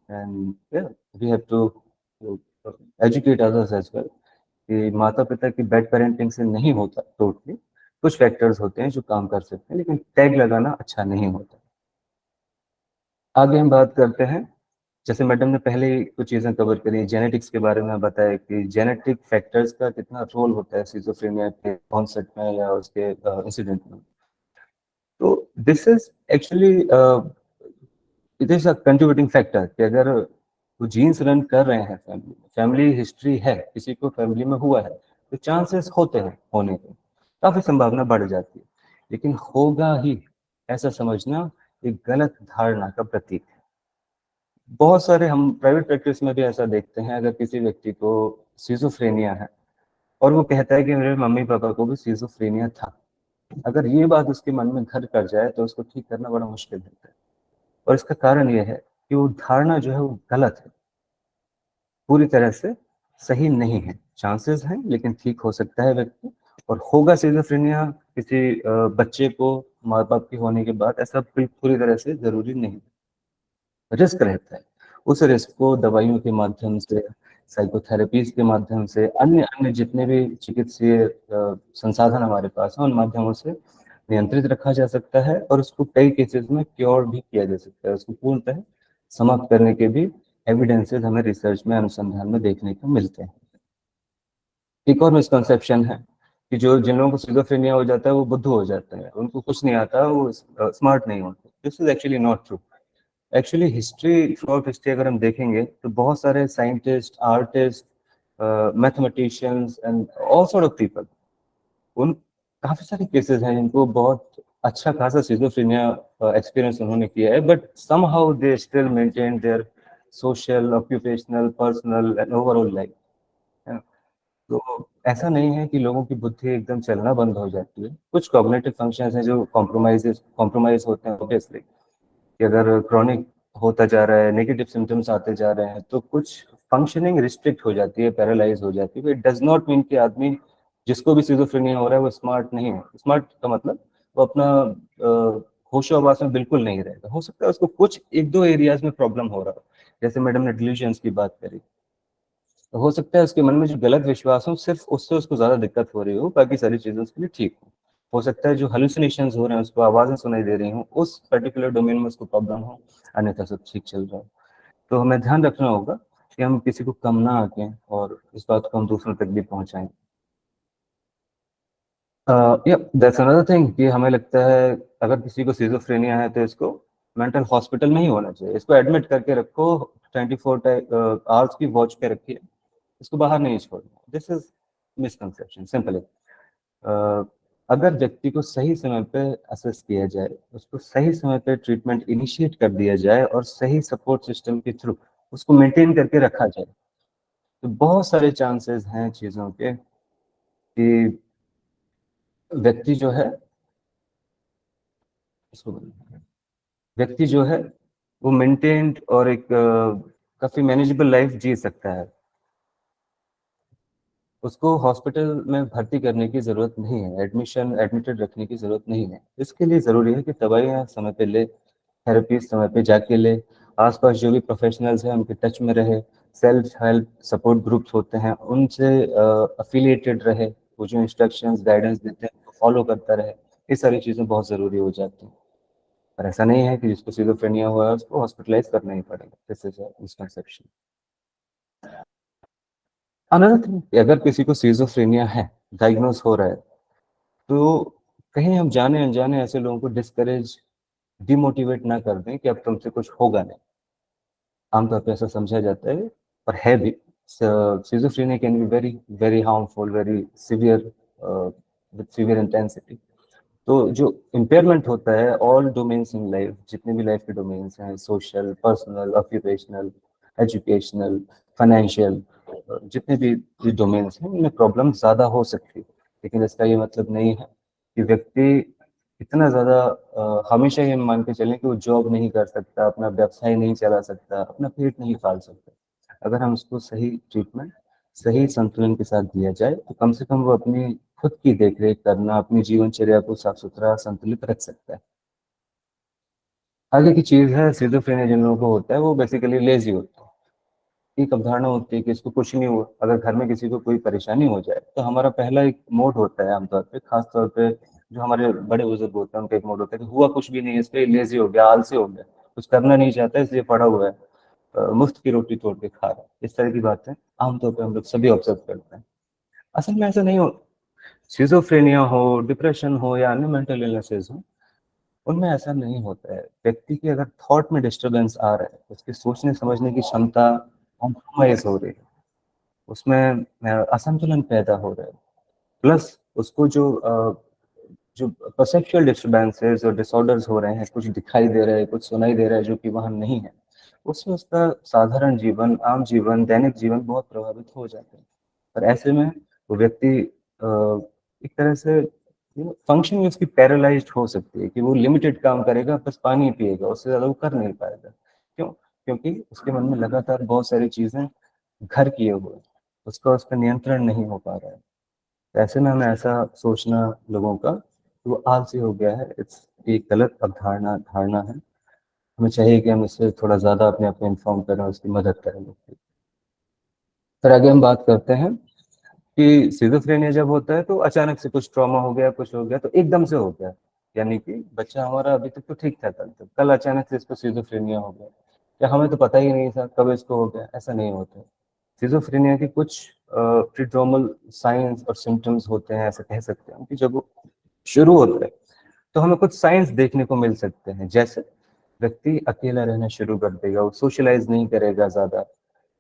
And yeah, we have to educate others as well. कि माता पिता की बैड पेरेंटिंग से नहीं होता टोटली, कुछ फैक्टर्स होते हैं जो काम कर सकते हैं, लेकिन टैग लगाना अच्छा नहीं होता। आगे हम बात करते हैं, जैसे मैडम ने पहले ही कुछ चीजें कवर करी, जेनेटिक्स के बारे में बताया कि जेनेटिक फैक्टर्स का कितना रोल होता है सिज़ोफ्रेनिया के कॉन्सेप्ट में या उसके इंसिडेंट में। तो this is actually it is a contributing factor कि अगर वो जीन्स रन कर रहे हैं, फैमिली हिस्ट्री है, किसी को फैमिली में हुआ है, तो चांसेस होते हैं होने के, काफी संभावना बढ़ जाती है। लेकिन होगा ही ऐसा समझना एक गलत धारणा का प्रतीक है। बहुत सारे हम प्राइवेट प्रैक्टिस में भी ऐसा देखते हैं, अगर किसी व्यक्ति को सिज़ोफ्रेनिया है और वो कहता है कि मेरे मम्मी पापा को भी सिज़ोफ्रेनिया था, अगर ये बात उसके मन में घर कर जाए तो उसको ठीक करना बड़ा मुश्किल होता है। और इसका कारण ये है कि वो धारणा जो है वो गलत है, पूरी तरह से सही नहीं है। चांसेस हैं लेकिन ठीक हो सकता है व्यक्ति, और होगा सिज़ोफ्रेनिया किसी बच्चे को माँ बाप के होने के बाद, ऐसा पूरी तरह से जरूरी नहीं। रिस्क रहता है, उस रिस्क को दवाइयों के माध्यम से, साइकोथेरेपीज के माध्यम से, अन्य अन्य जितने भी चिकित्सीय संसाधन हमारे पास हैं उन माध्यमों से नियंत्रित रखा जा सकता है और उसको कई केसेस में क्योर भी किया जा सकता है। उसको पूर्णतः समाप्त करने के भी एविडेंसेस हमें रिसर्च में, अनुसंधान में देखने को मिलते हैं। एक और मिसकंसेप्शन है कि जो जिन लोगों को सिज़ोफ्रेनिया हो जाता है वो बुद्धू हो जाता है, उनको कुछ नहीं आता, वो स्मार्ट नहीं होते। This is actually not true. Actually history, through out history अगर हम देखेंगे तो बहुत सारे scientist, artist, mathematicians and all sort of people, उन काफी सारे केसेस हैं जिनको बहुत अच्छा खासा सिज़ोफ्रेनिया एक्सपीरियंस उन्होंने किया है, but somehow they still maintain their social, occupational, personal and overall life. तो ऐसा नहीं है कि लोगों की बुद्धि एकदम चलना बंद हो जाती है। कुछ कॉग्निटिव फंक्शंस हैं जो कॉम्प्रोमाइज होते हैं ऑब्वियसली, कि अगर क्रॉनिक होता जा रहा है, नेगेटिव सिम्टम्स आते जा रहे हैं तो कुछ फंक्शनिंग रिस्ट्रिक्ट हो जाती है, पैरालाइज हो जाती है। इट डज नॉट मीन कि आदमी जिसको भी सिज़ोफ्रेनिया हो रहा है वो स्मार्ट नहीं है। स्मार्ट का मतलब वो अपना होशो हवास में बिल्कुल नहीं रहेगा। हो सकता है उसको कुछ एक दो एरियाज में प्रॉब्लम हो रहा हो, जैसे मैडम ने डिल्यूजन्स की बात करी, तो हो सकता है उसके मन में जो गलत विश्वास हो सिर्फ उससे उसको ज्यादा दिक्कत हो रही हो, बाकी सारी चीजें उसके लिए ठीक हो सकता है जो हेलुसिनेशंस हो रहे हैं, उसको आवाजें सुनाई दे रही हो, उस पर्टिकुलर डोमेन में उसको प्रॉब्लम हो, अन्यथा सब ठीक चल रहा हो। तो हमें ध्यान रखना होगा कि हम किसी को कम ना आके और इस बात को हम दूसरों तक भी पहुंचाएं। दैट्स अनदर थिंग कि हमें लगता है अगर किसी को सिज़ोफ्रेनिया है तो इसको मेंटल हॉस्पिटल में ही होना चाहिए, इसको एडमिट करके रखो, 24 आवर्स की वॉच पे रखिए, इसको बाहर नहीं छोड़ना। This is misconception simply. अगर व्यक्ति को सही समय पे असेस किया जाए, उसको सही समय पे ट्रीटमेंट इनिशिएट कर दिया जाए और सही सपोर्ट सिस्टम के थ्रू उसको मेंटेन करके रखा जाए, तो बहुत सारे चांसेस हैं चीज़ों के कि व्यक्ति जो है व्यक्ति जो है वो मेंटेन्ड और एक काफी मैनेजेबल लाइफ जी सकता है। उसको हॉस्पिटल में भर्ती करने की जरूरत नहीं है, एडमिटेड रखने की जरूरत नहीं है। इसके लिए जरूरी है कि दवाइयाँ समय पे ले, थेरेपी समय पे जाके ले, आसपास जो भी प्रोफेशनल्स हैं उनके टच में रहे, सेल्फ हेल्प सपोर्ट ग्रुप्स होते हैं उनसे अफिलिएटेड रहे, वो जो इंस्ट्रक्शंस गाइडेंस देते हैं वो फॉलो करता रहे, ये सारी चीज़ें बहुत ज़रूरी हो जाती हैं। पर ऐसा नहीं है कि जिसको सिजोफ्रेनिया हुआ है उसको हॉस्पिटलाइज करना ही पड़ेगा, this is a misconception. Another thing, अगर किसी को सिजोफ्रेनिया है, डायग्नोज हो रहा है, तो कहीं हम जाने अनजाने ऐसे लोगों को डिस्करेज, डिमोटिवेट ना कर दें कि अब तुमसे कुछ होगा नहीं। आमतौर पे ऐसा समझा जाता है, पर है भी। Schizophrenia can be very very harmful, very severe, with severe intensity. तो जो इम्पेयरमेंट होता है ऑल डोमेन्स इन लाइफ, जितने भी लाइफ के डोमेन्स हैं, social, personal, occupational, educational, financial, जितने भी डोमेन्स हैं उनमें प्रॉब्लम ज़्यादा हो सकती है। लेकिन इसका ये मतलब नहीं है कि व्यक्ति इतना ज़्यादा हमेशा ये मान के चलें कि वो जॉब नहीं कर सकता, अपना व्यवसाय नहीं चला सकता, अपना पेट नहीं पाल सकता। अगर हम उसको सही ट्रीटमेंट, सही संतुलन के साथ दिया जाए तो कम से कम वो अपनी खुद की देखरेख करना, अपनी जीवनचर्या को साफ सुथरा संतुलित रख सकता है। आगे की चीज है, सिजोफ्रेनिया जिन लोगों को होता है वो बेसिकली लेजी होता है। एक अवधारणा होती है कि इसको कुछ नहीं हुआ। अगर घर में किसी को कोई परेशानी हो जाए तो हमारा पहला एक मोड होता है, आमतौर पे, खास तौर पे जो हमारे बड़े बुजुर्ग होते हैं उनका एक मोड होता है कि हुआ कुछ भी नहीं, इस पे लेजी हो गया, आलसी हो गया, कुछ करना नहीं चाहता इसलिए पड़ा हुआ है, मुफ्त की रोटी तोड़ के खा रहा है। इस तरह की बातें आमतौर पे हम लोग सभी ऑब्जर्व करते हैं। असल में ऐसा नहीं हो। सिजोफ्रेनिया हो, डिप्रेशन हो या अन्य मेंटल इलनेसेस हो, उनमें ऐसा नहीं होता है। व्यक्ति की अगर थॉट में डिस्टरबेंस आ रहा है, उसकी सोचने समझने की क्षमता कॉम्प्रोमाइज हो रही है, उसमें असंतुलन पैदा हो रहा है, प्लस उसको जो परसेप्चुअल डिस्टरबेंसेस और डिसऑर्डर्स हो रहे हैं, कुछ दिखाई दे रहा है, कुछ सुनाई दे रहा है जो कि वहाँ नहीं है, उससे उसका साधारण जीवन, आम जीवन, दैनिक जीवन बहुत प्रभावित हो जाता है। पर ऐसे में वो व्यक्ति एक तरह से फंक्शन में उसकी पैरालाइज्ड हो सकती है कि वो लिमिटेड काम करेगा, बस पानी पिएगा, उससे ज़्यादा वो कर नहीं पाएगा। क्यों? क्योंकि उसके मन में लगातार बहुत सारी चीज़ें घर किए हुए हैं, उसका उस पर नियंत्रण नहीं हो पा रहा है। तो ऐसे में हमें ऐसा सोचना लोगों का कि वो आलसी हो गया है, इट्स एक गलत अवधारणा धारणा है। हमें चाहिए कि हम इससे थोड़ा ज़्यादा अपने आप को इन्फॉर्म करें, उसकी मदद करें लोग की। फिर आगे हम बात करते हैं कि सिजोफ्रेनिया जब होता है तो अचानक से कुछ ट्रॉमा हो गया, कुछ हो गया तो एकदम से हो गया, यानी कि बच्चा हमारा अभी तक तो ठीक था, कल अचानक से इसको सिजोफ्रेनिया हो गया, या हमें तो पता ही नहीं था कब इसको हो गया। ऐसा नहीं होता। सिजोफ्रेनिया के कुछ प्रीड्रोमल साइंस और सिम्टम्स होते हैं, ऐसे कह सकते हैं कि जब वो शुरू होता है तो हमें कुछ साइंस देखने को मिल सकते हैं। जैसे व्यक्ति अकेला रहना शुरू कर देगा, वो सोशलाइज नहीं करेगा, ज्यादा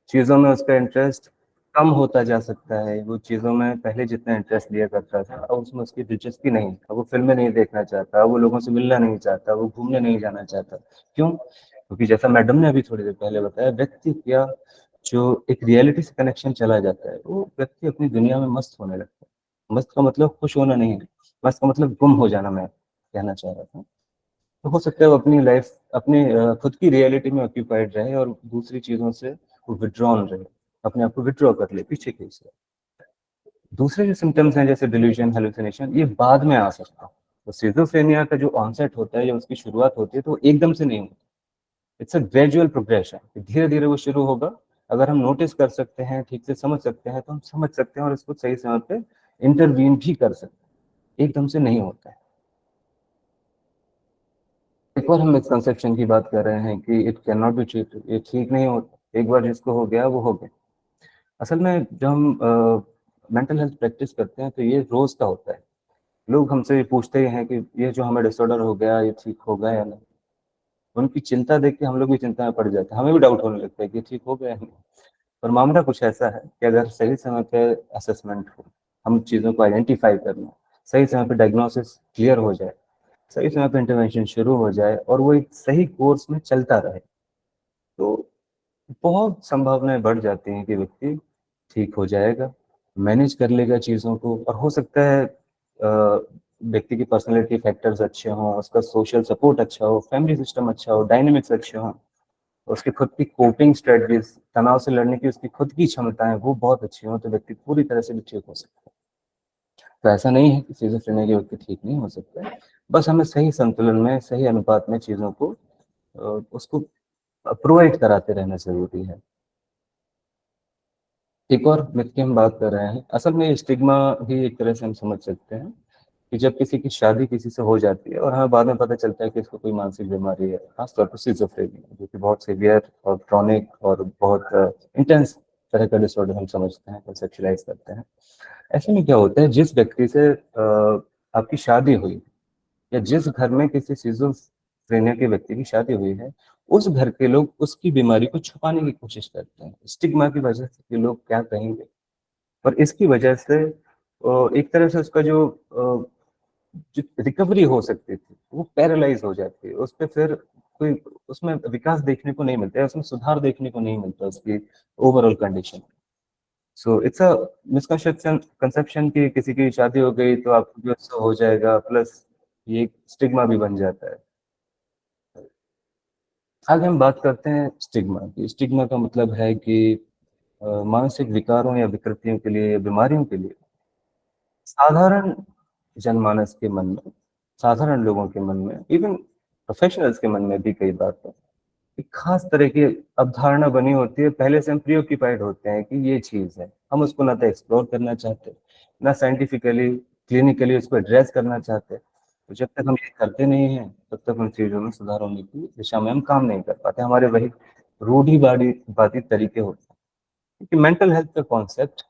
चीजों में उसका इंटरेस्ट कम होता जा सकता है। वो चीजों में पहले जितना इंटरेस्ट लिया करता था अब उसमें उसकी दिलचस्पी नहीं है, वो फिल्में नहीं देखना चाहता, वो लोगों से मिलना नहीं चाहता, वो घूमने नहीं जाना चाहता। क्यों? क्योंकि जैसा मैडम ने अभी थोड़ी देर पहले बताया, व्यक्ति क्या जो एक रियलिटी से कनेक्शन चला जाता है, वो व्यक्ति अपनी दुनिया में मस्त होने लगता है। मस्त का मतलब खुश होना नहीं है, मस्त का मतलब गुम हो जाना, मैं कहना चाह रहा था। तो हो सकता है वो अपनी लाइफ, अपनी खुद की रियलिटी में ऑक्यूपाइड रहे और दूसरी चीजों से वो विड्रॉन रहे, अपने आप को विड्रॉ कर ले, पीछे खींच ले। दूसरे जो सिम्टम्स हैं जैसे डिल्यूजन, हेलुसिनेशन, ये बाद में आ सकता है। तो सिजोफ्रेनिया का जो ऑनसेट होता है, जो उसकी शुरुआत होती है, तो एकदम से नहीं होती। इट्स अ ग्रेजुअल प्रोग्रेशन, धीरे धीरे वो शुरू होगा। अगर हम नोटिस कर सकते हैं, ठीक से समझ सकते हैं, तो हम समझ सकते हैं और इसको सही समय पे इंटरवीन भी कर सकते हैं। एकदम से नहीं होता है। एक बार हम मिसकंसेप्शन की बात कर रहे हैं कि it can not be treated, ये ठीक नहीं होता, एक बार जिसको हो गया वो हो गया। असल में जब हम मेंटल हेल्थ प्रैक्टिस करते हैं तो ये रोज का होता है। लोग हमसे पूछते ही हैं कि ये जो हमें डिसऑर्डर हो गया, ये ठीक होगा या नहीं। उनकी चिंता देख के हम लोग भी चिंता में पड़ जाते हैं, हमें भी डाउट होने लगता है कि ठीक हो गया है। पर मामला कुछ ऐसा है कि अगर सही समय पे असेसमेंट हो, हम चीज़ों को आइडेंटिफाई करना, सही समय पे डायग्नोसिस क्लियर हो जाए, सही समय पे इंटरवेंशन शुरू हो जाए और वो एक सही कोर्स में चलता रहे, तो बहुत संभावनाएं बढ़ जाती हैं कि व्यक्ति ठीक हो जाएगा, मैनेज कर लेगा चीज़ों को। और हो सकता है व्यक्ति की पर्सनैलिटी फैक्टर्स अच्छे हों, उसका सोशल सपोर्ट अच्छा हो, फैमिली सिस्टम अच्छा हो, डायनेमिक्स अच्छे हों, उसकी खुद की कोपिंग स्ट्रेटजीज, तनाव से लड़ने की उसकी खुद की क्षमताएं वो बहुत अच्छी हों, तो व्यक्ति पूरी तरह से भी ठीक हो सकता है। तो ऐसा नहीं है कि सिजोफ्रेनिया के व्यक्ति ठीक नहीं हो सकता है। बस हमें सही संतुलन में, सही अनुपात में चीज़ों को उसको प्रोवाइड कराते रहना जरूरी है। एक और मिथ की हम बात कर रहे हैं, असल में स्टिग्मा ही एक तरह से हम समझ सकते हैं कि जब किसी की शादी किसी से हो जाती है और हमें बाद में पता चलता है कि इसको कोई मानसिक बीमारी है, खासतौर पर सिजोफ्रेनिया, जो कि बहुत सीवियर और क्रॉनिक और बहुत इंटेंस तरह का डिसऑर्डर हम समझते हैं, कंसेप्चुलाइज करते हैं। ऐसे में क्या होता है, जिस व्यक्ति से आपकी शादी हुई या जिस घर में किसी सिजोफ्रेनिया के व्यक्ति की शादी हुई है, उस घर के लोग उसकी बीमारी को छुपाने की कोशिश करते हैं, स्टिग्मा की वजह से कि लोग क्या कहेंगे। और इसकी वजह से एक तरह से उसका जो रिकवरी हो सकती थी वो पैरालाइज हो जाती है, उस पर फिर कोई उसमें विकास देखने को नहीं मिलता है, उसमें सुधार देखने को नहीं मिलता उसकी overall condition. So it's a misconception conception कि किसी की शादी हो गई तो आपको भी अच्छा हो जाएगा, प्लस ये स्टिग्मा भी बन जाता है। आगे हम बात करते हैं स्टिग्मा की। स्टिग्मा का मतलब है कि मानसिक विकारों या विकृतियों के लिए या बीमारियों के लिए साधारण जनमानस के मन में, साधारण लोगों के मन में, इवन प्रोफेशनल्स के मन में भी कई बार तो एक खास तरह की अवधारणा बनी होती है। पहले से हम प्रीऑक्यूपाइड होते हैं कि ये चीज है, हम उसको ना तो एक्सप्लोर करना चाहते, ना साइंटिफिकली क्लिनिकली उसको एड्रेस करना चाहते। तो जब तक हम ये करते नहीं हैं तब तक उन चीजों में सुधार होने की दिशा में हम काम नहीं कर पाते, हमारे वही रूढ़िवादी तरीके होते हैं। क्योंकि मेंटल हेल्थ का कॉन्सेप्ट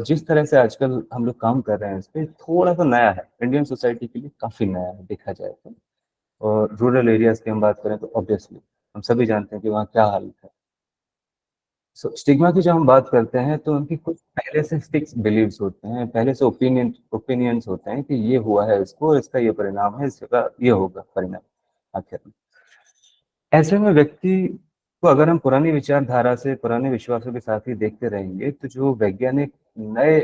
जिस तरह से आजकल हम लोग काम कर रहे हैं इस पे थोड़ा सा नया है, इंडियन सोसाइटी के लिए काफी नया है देखा जाए तो। और रूरल एरियाज की हम बात करें तो ऑब्वियसली हम सभी जानते हैं कि वहाँ क्या हालत है। सो स्टिग्मा की जब हम बात करते हैं तो उनकी कुछ पहले से फिक्स बिलीव्स होते हैं, पहले से ओपिनियंस होते हैं कि ये हुआ है इसको, इसका ये परिणाम है, इसका ये होगा परिणाम आखिर में। ऐसे में व्यक्ति को अगर हम पुरानी विचारधारा से, पुराने विश्वासों के साथ ही देखते रहेंगे तो जो वैज्ञानिक नए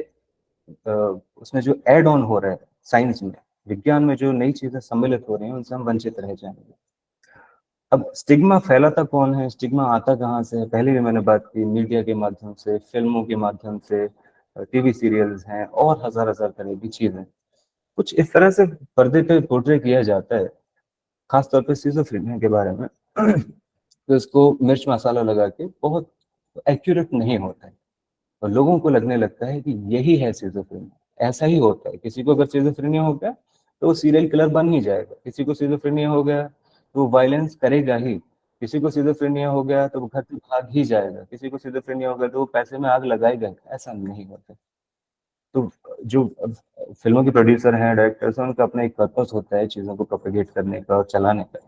उसमें जो एड ऑन हो रहा है साइंस में, विज्ञान में जो नई चीजें सम्मिलित हो रही हैं उनसे हम वंचित रह जाएंगे। अब स्टिग्मा फैलाता कौन है, स्टिग्मा आता कहाँ से है? पहले भी मैंने बात की, मीडिया के माध्यम से, फिल्मों के माध्यम से, टीवी सीरियल्स हैं और हजार हजार तरह की चीजें कुछ इस तरह से पर्दे पे पोर्ट्रे किया जाता है, खासतौर पे सिजोफ्रेनिया के बारे में तो इसको मिर्च मसाला लगा के बहुत एक्यूरेट नहीं होता है और लोगों को लगने लगता है कि यही है सिजोफ्रेनिया। ऐसा ही होता है, किसी को अगर सिजोफ्रेनिया हो गया तो वो सीरियल किलर बन ही जाएगा, किसी को सिजोफ्रेनिया हो गया तो वो वायलेंस करेगा ही, किसी को सिजोफ्रेनिया हो गया तो वो घर से भाग ही जाएगा, किसी को सिजोफ्रेनिया हो गया तो वो पैसे में आग लगाएगा। ऐसा नहीं होता। तो जो फिल्मों के प्रोड्यूसर हैं, डायरेक्टर्स हैं, उनका अपना एक पर्पस होता है चीज़ों को प्रोपेगेट करने का और चलाने का।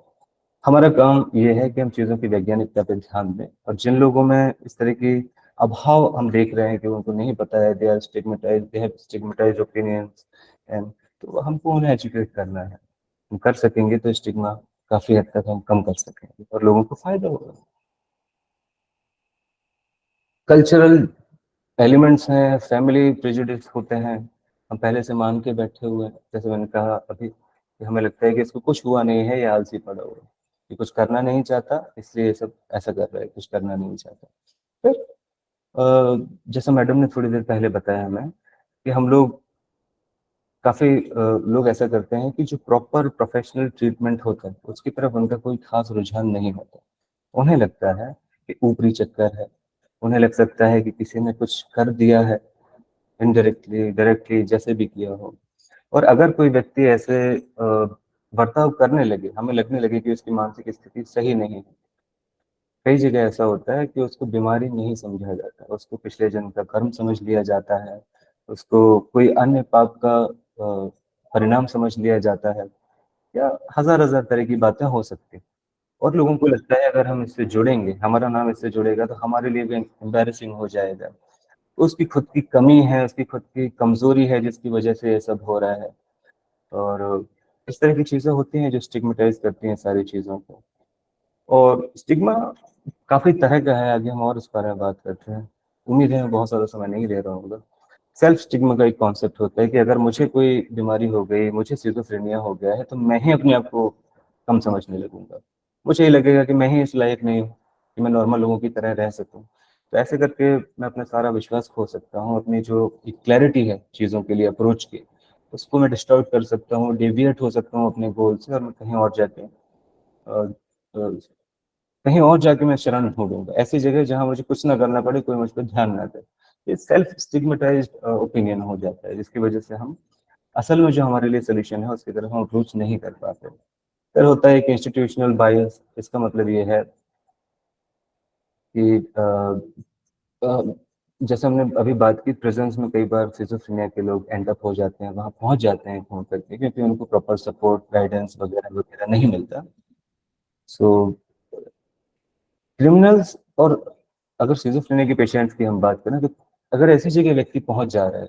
हमारा काम ये है कि हम चीज़ों की वैज्ञानिकता पे ध्यान दें और जिन लोगों में इस तरह की अभाव हम देख रहे हैं कि उनको नहीं पता है, दे हैव स्टिग्मेटाइज्ड ओपिनियंस एंड, तो हमको उन्हें एजुकेट करना है। हम कर सकेंगे तो स्टिग्मा काफी हद तक हम कम कर सकेंगे और लोगों को फायदा होगा। कल्चरल एलिमेंट्स हैं, फैमिली प्रेजुडिस होते हैं, हम पहले से मान के बैठे हुए हैं। जैसे मैंने कहा अभी कि हमें लगता है कि इसको कुछ हुआ नहीं है, ये आलसी पड़ा हुआ है, ये कुछ करना नहीं चाहता इसलिए ये सब ऐसा कर रहा है, कुछ करना नहीं चाहता। फिर जैसा मैडम ने थोड़ी देर पहले बताया हमें कि हम लोग काफी लोग ऐसा करते हैं कि जो प्रॉपर प्रोफेशनल ट्रीटमेंट होता है उसकी तरफ उनका कोई खास रुझान नहीं होता। उन्हें लगता है कि ऊपरी चक्कर है, उन्हें लग सकता है कि किसी ने कुछ कर दिया है, इनडायरेक्टली डायरेक्टली जैसे भी किया हो। और अगर कोई व्यक्ति ऐसे बर्ताव करने लगे, हमें लगने लगे कि उसकी मानसिक स्थिति सही नहीं है, कई जगह ऐसा होता है कि उसको बीमारी नहीं समझा जाता, उसको पिछले जन्म का कर्म समझ लिया जाता है, उसको कोई अन्य पाप का परिणाम समझ लिया जाता है, या हजार हजार तरह की बातें हो सकती हैं। और लोगों को लगता है अगर हम इससे जुड़ेंगे, हमारा नाम इससे जुड़ेगा तो हमारे लिए भी एम्बैरेसिंग हो जाएगा। उसकी खुद की कमी है, उसकी खुद की कमजोरी है जिसकी वजह से ये सब हो रहा है। और इस तरह की चीजें होती हैं जो स्टिग्मेटाइज करती हैं सारी चीजों को। और स्टिग्मा काफी तरह का है, आगे हम और इस बारे में बात करते हैं। उम्मीद है मैं बहुत ज्यादा समय नहीं ले रहा हूँ। सेल्फ स्टिग्मा का एक कॉन्सेप्ट होता है कि अगर मुझे कोई बीमारी हो गई, मुझे सिजोफ्रेनिया हो गया है, तो मैं ही अपने आप को कम समझने लगूंगा। मुझे ये लगेगा कि मैं ही इस लायक नहीं हूँ कि मैं नॉर्मल लोगों की तरह रह सकूं। तो ऐसे करके मैं अपना सारा विश्वास खो सकता हूँ, अपनी जो एक क्लैरिटी है चीज़ों के लिए अप्रोच की, उसको मैं डिस्टर्ब कर सकता हूँ, डेविएट हो सकता हूँ अपने गोल से और मैं कहीं और जाके कहीं और जाके मैं शरण ढूंढूंगा, ऐसी जगह जहां मुझे कुछ ना करना पड़े, कोई मुझ पर ध्यान ना दे। ये सेल्फ स्टिग्मेटाइज्ड ओपिनियन हो जाता है, जिसकी वजह से हम असल में जो हमारे लिए सोल्यूशन है उसकी तरफ हम अप्रोच नहीं कर पाते। फिर होता है कि इंस्टीट्यूशनल बायस। इसका मतलब ये है कि जैसे हमने अभी बात की, प्रेजेंस में कई बार सिजोफ्रेनिया के लोग एंड अप हो जाते हैं, वहां पहुंच जाते हैं घूम करके, क्योंकि उनको प्रॉपर सपोर्ट, गाइडेंस वगैरह वगैरह नहीं मिलता। सो क्रिमिनल्स, और अगर सिजोफ्रेनिया के पेशेंट्स की हम बात करें, तो अगर ऐसी जगह व्यक्ति पहुंच जा रहा है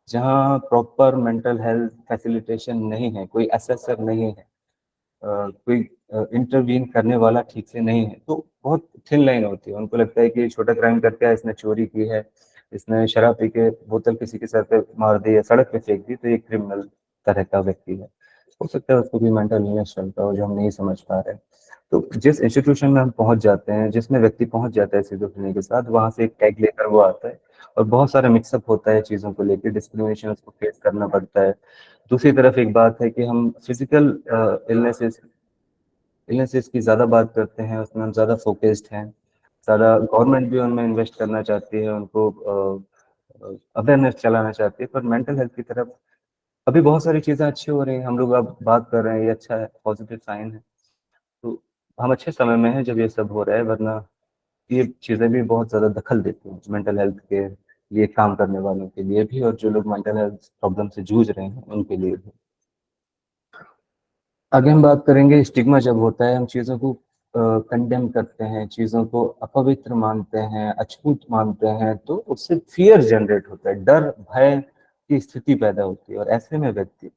जहाँ प्रॉपर मेंटल हेल्थ फैसिलिटेशन नहीं है, कोई असेसर नहीं है, कोई इंटरवीन करने वाला ठीक से नहीं है, तो बहुत थिन लाइन होती है। उनको लगता है कि छोटा क्राइम करके आया, इसने चोरी की है, इसने शराब पी के बोतल किसी के सर पे मार दी या सड़क पे फेंक दी, तो ये क्रिमिनल तरह का व्यक्ति है। हो सकता है उसको भी मेंटल इलनेस चलता हो जो हम नहीं समझ पा रहे हैं। तो जिस इंस्टीट्यूशन में हम पहुंच जाते हैं, जिसमें व्यक्ति पहुंच जाता है सिजोफ्रेनिया के साथ, वहां से एक टैग लेकर वो आता है और बहुत सारा मिक्सअप होता है चीज़ों को लेकर, डिस्क्रिमिनेशन उसको फेस करना पड़ता है। दूसरी तरफ एक बात है कि हम फिजिकल इलनेसेस इलनेसेस की ज़्यादा बात करते हैं, उसमें हम ज़्यादा फोकस्ड हैं, ज़्यादा गवर्नमेंट भी उनमें इन्वेस्ट करना चाहती है, उनको अवेयरनेस चलाना चाहती है। पर मेंटल हेल्थ की तरफ अभी बहुत सारी चीज़ें अच्छी हो रही हैं, हम लोग अब बात कर रहे हैं, ये अच्छा है, पॉजिटिव साइन है। तो हम अच्छे समय में हैं जब ये सब हो रहा है, वरना ये चीज़ें भी बहुत ज़्यादा दखल देती हैं मेंटल हेल्थ के लिए काम करने वालों के लिए भी, और जो लोग मेंटल हेल्थ प्रॉब्लम से जूझ रहे हैं उनके लिए भी। आगे हम बात करेंगे स्टिग्मा जब होता है, हम चीज़ों को कंडेम करते हैं, चीज़ों को अपवित्र मानते हैं, अछूत मानते हैं, तो उससे फियर जनरेट होता है, डर भय की स्थिति पैदा होती है, और ऐसे में व्यक्ति